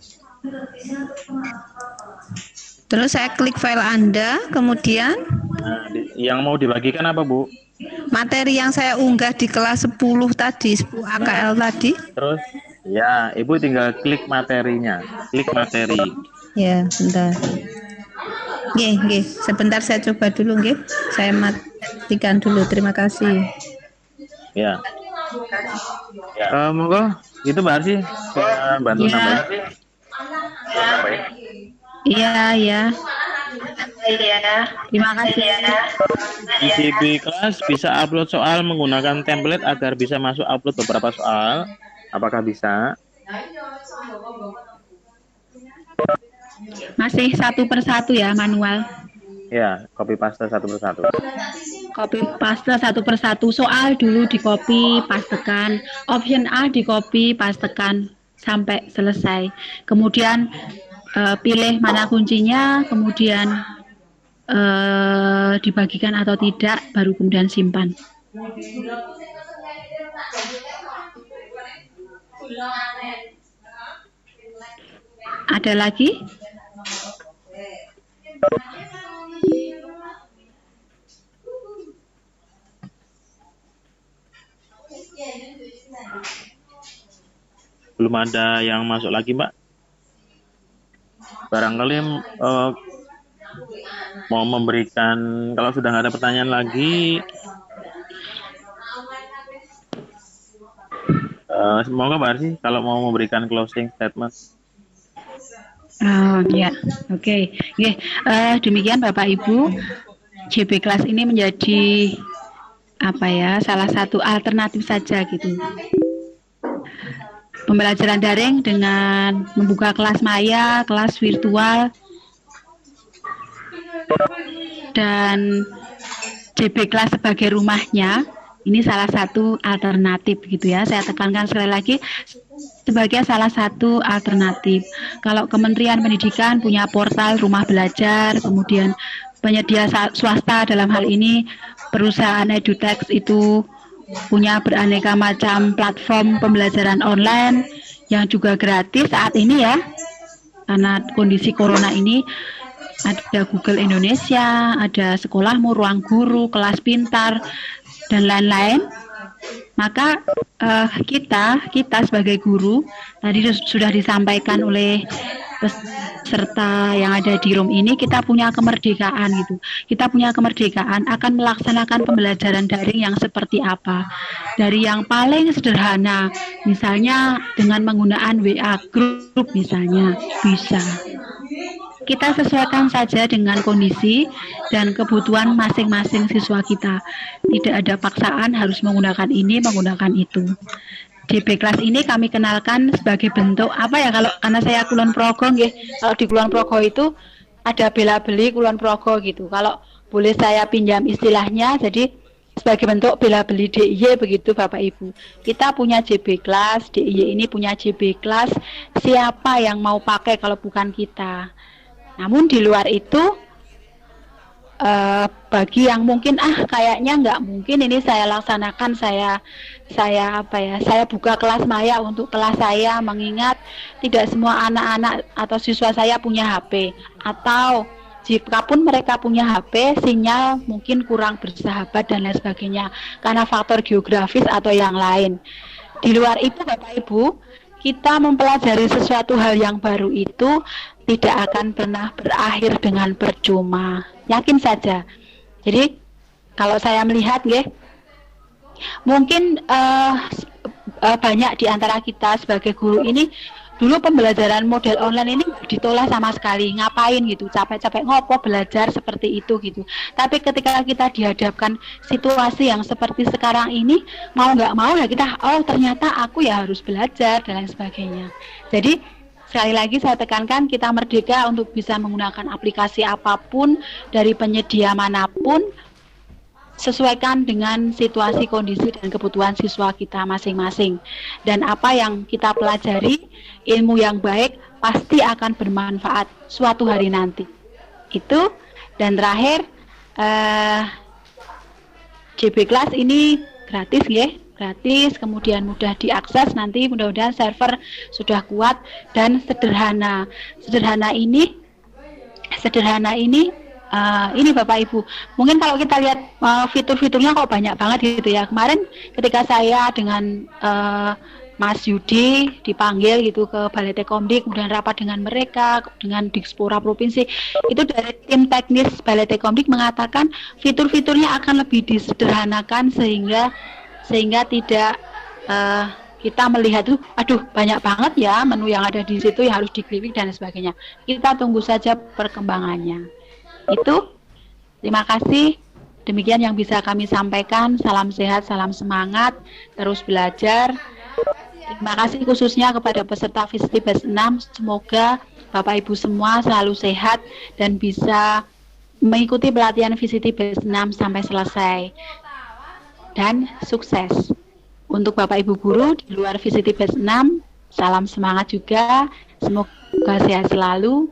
Terus saya klik file Anda, kemudian yang mau dibagikan apa, Bu? Materi yang saya unggah di kelas 10 tadi, 10 AKL tadi. Terus ya, Ibu tinggal klik materinya. Klik materi. Ya, bentar. Nggih, sebentar saya coba dulu nggih. Saya matikan dulu. Terima kasih. Ya. Monggo, itu Mbak Arsi, saya bantu nambahin. Iya. Terima kasih ya. Di JB Kelas bisa upload soal menggunakan template agar bisa masuk upload beberapa soal. Apakah bisa? Masih satu persatu ya, manual. Ya, copy paste satu persatu. Copy paste satu persatu. Soal dulu di copy pastekan, option A di copy pastekan sampai selesai. Kemudian pilih mana kuncinya, kemudian dibagikan atau tidak, baru kemudian simpan. Ada lagi? Belum ada yang masuk lagi, Mbak. Barangkali mau memberikan, kalau sudah nggak ada pertanyaan lagi, semoga Mbak Arsi kalau mau memberikan closing statement. Ya, oke. Demikian Bapak Ibu, JB Kelas ini menjadi salah satu alternatif saja gitu. Pembelajaran daring dengan membuka kelas maya, kelas virtual, dan JB kelas sebagai rumahnya, ini salah satu alternatif gitu ya. Saya tekankan sekali lagi sebagai salah satu alternatif. Kalau Kementerian Pendidikan punya portal rumah belajar, kemudian penyedia swasta dalam hal ini perusahaan EduTech itu punya beraneka macam platform pembelajaran online yang juga gratis saat ini ya, karena kondisi corona ini. Ada Google Indonesia, ada Sekolahmu, Ruang Guru, Kelas Pintar, dan lain-lain. Maka kita sebagai guru, tadi sudah disampaikan oleh peserta yang ada di room ini, kita punya kemerdekaan gitu. Kita punya kemerdekaan akan melaksanakan pembelajaran daring yang seperti apa. Dari yang paling sederhana, misalnya dengan menggunakan WA Group misalnya, bisa. Kita sesuaikan saja dengan kondisi dan kebutuhan masing-masing siswa kita. Tidak ada paksaan harus menggunakan ini, menggunakan itu. JB kelas ini kami kenalkan sebagai bentuk apa ya, kalau karena saya Kulon Progo nggih. Kalau di Kulon Progo itu ada bela-beli Kulon Progo gitu. Kalau boleh saya pinjam istilahnya, jadi sebagai bentuk bela-beli DIY begitu Bapak Ibu. Kita punya JB kelas, DIY ini punya JB kelas. Siapa yang mau pakai kalau bukan kita? Namun di luar itu bagi yang mungkin kayaknya nggak mungkin ini saya laksanakan, saya buka kelas maya untuk kelas saya, mengingat tidak semua anak-anak atau siswa saya punya HP, atau jikapun mereka punya HP, sinyal mungkin kurang bersahabat dan lain sebagainya karena faktor geografis atau yang lain. Di luar itu Bapak Ibu, kita mempelajari sesuatu hal yang baru itu tidak akan pernah berakhir dengan percuma. Yakin saja. Jadi kalau saya melihat mungkin banyak di antara kita sebagai guru ini dulu pembelajaran model online ini ditolak sama sekali. Ngapain gitu, capek-capek ngopo belajar seperti itu gitu. Tapi ketika kita dihadapkan situasi yang seperti sekarang ini, mau nggak mau ya kita, ternyata aku ya harus belajar dan lain sebagainya. Jadi sekali lagi saya tekankan, kita merdeka untuk bisa menggunakan aplikasi apapun dari penyedia manapun, sesuaikan dengan situasi, kondisi, dan kebutuhan siswa kita masing-masing. Dan apa yang kita pelajari, ilmu yang baik pasti akan bermanfaat suatu hari nanti. Itu. Dan terakhir, JB Class ini gratis gratis, kemudian mudah diakses, nanti mudah-mudahan server sudah kuat dan sederhana. Sederhana ini ini Bapak Ibu, mungkin kalau kita lihat fitur-fiturnya kok banyak banget gitu ya. Kemarin ketika saya dengan Mas Yudi dipanggil gitu ke Balai Tekomdik, kemudian rapat dengan mereka, dengan Dikspora Provinsi, itu dari tim teknis Balai Tekomdik mengatakan fitur-fiturnya akan lebih disederhanakan sehingga tidak kita melihat tuh, aduh banyak banget ya menu yang ada di situ yang harus diklik dan sebagainya. Kita tunggu saja perkembangannya. Itu, terima kasih. Demikian yang bisa kami sampaikan. Salam sehat, salam semangat, terus belajar. Terima kasih khususnya kepada peserta Visiti Batch 6. Semoga Bapak Ibu semua selalu sehat dan bisa mengikuti pelatihan Visiti Batch 6 sampai selesai. Dan sukses. Untuk Bapak Ibu guru di luar Visiti Batch 6, salam semangat juga. Semoga sehat selalu.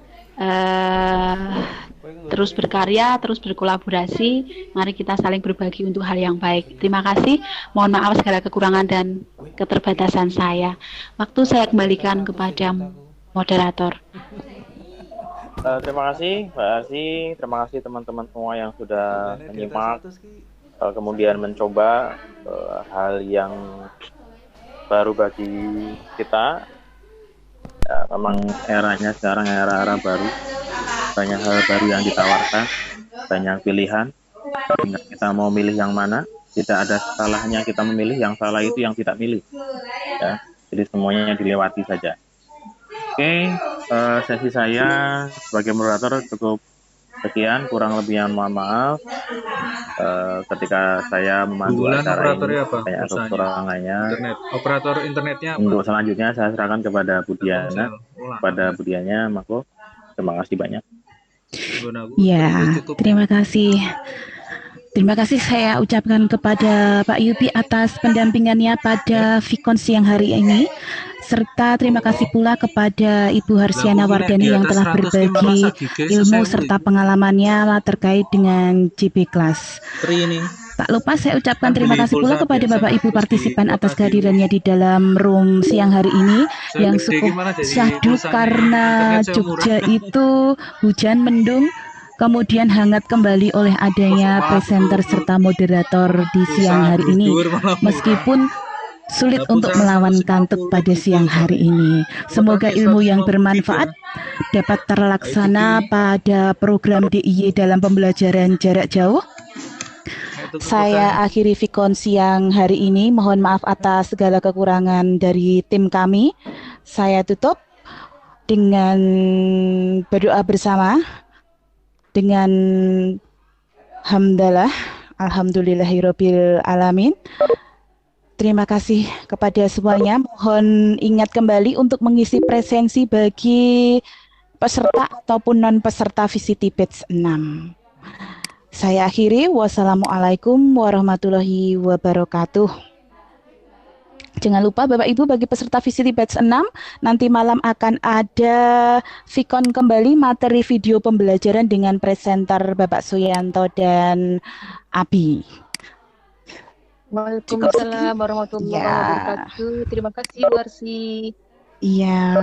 Terus berkarya, terus berkolaborasi. Mari kita saling berbagi untuk hal yang baik. Terima kasih. Mohon maaf segala kekurangan dan keterbatasan saya. Waktu saya kembalikan kepada moderator. Terima kasih Mbak Arsi. Terima kasih teman-teman semua yang sudah menyimak, kemudian mencoba hal yang baru bagi kita. Ya, memang eranya sekarang era baru, banyak hal baru yang ditawarkan, banyak pilihan. Tinggal kita mau milih yang mana. Tidak ada salahnya kita memilih, yang salah itu yang tidak milih. Ya, jadi semuanya dilewati saja. Oke, sesi saya sebagai moderator cukup Sekian, kurang lebihnya mohon maaf. Ketika saya memandu Bulan acara ini, operatornya apa? banyak Pulsanya? kekurangannya. Internet. Operator internetnya apa? Untuk selanjutnya saya serahkan kepada Budiana. Ulang. Pada Budianya, Mako. Terima kasih banyak. Ya, terima kasih. Terima kasih saya ucapkan kepada Pak Yupi atas pendampingannya pada Vikon siang hari ini, serta terima kasih pula kepada Ibu Harsiana Wardani yang telah berbagi ilmu serta pengalamannya terkait dengan JB Class. Tak lupa saya ucapkan terima kasih pula kepada Bapak Ibu partisipan atas kehadirannya di dalam room siang hari ini yang cukup syahdu karena Jogja itu hujan mendung. Kemudian hangat kembali oleh adanya presenter serta moderator di siang hari ini. Meskipun sulit untuk melawan kantuk pada siang hari ini. Semoga ilmu yang bermanfaat dapat terlaksana pada program DIY dalam pembelajaran jarak jauh. Saya akhiri Vikon siang hari ini. Mohon maaf atas segala kekurangan dari tim kami. Saya tutup dengan berdoa bersama. Dengan hamdalah, alhamdulillahirabbil alamin. Terima kasih kepada semuanya. Mohon ingat kembali untuk mengisi presensi bagi peserta ataupun non peserta VCT Batch 6. Saya akhiri. Wassalamualaikum warahmatullahi wabarakatuh. Jangan lupa Bapak Ibu bagi peserta VCT Batch 6, nanti malam akan ada Vikon kembali materi video pembelajaran dengan presenter Bapak Suyanto dan Abi. Waalaikumsalam warahmatullahi wabarakatuh. Terima kasih Warsi. Iya.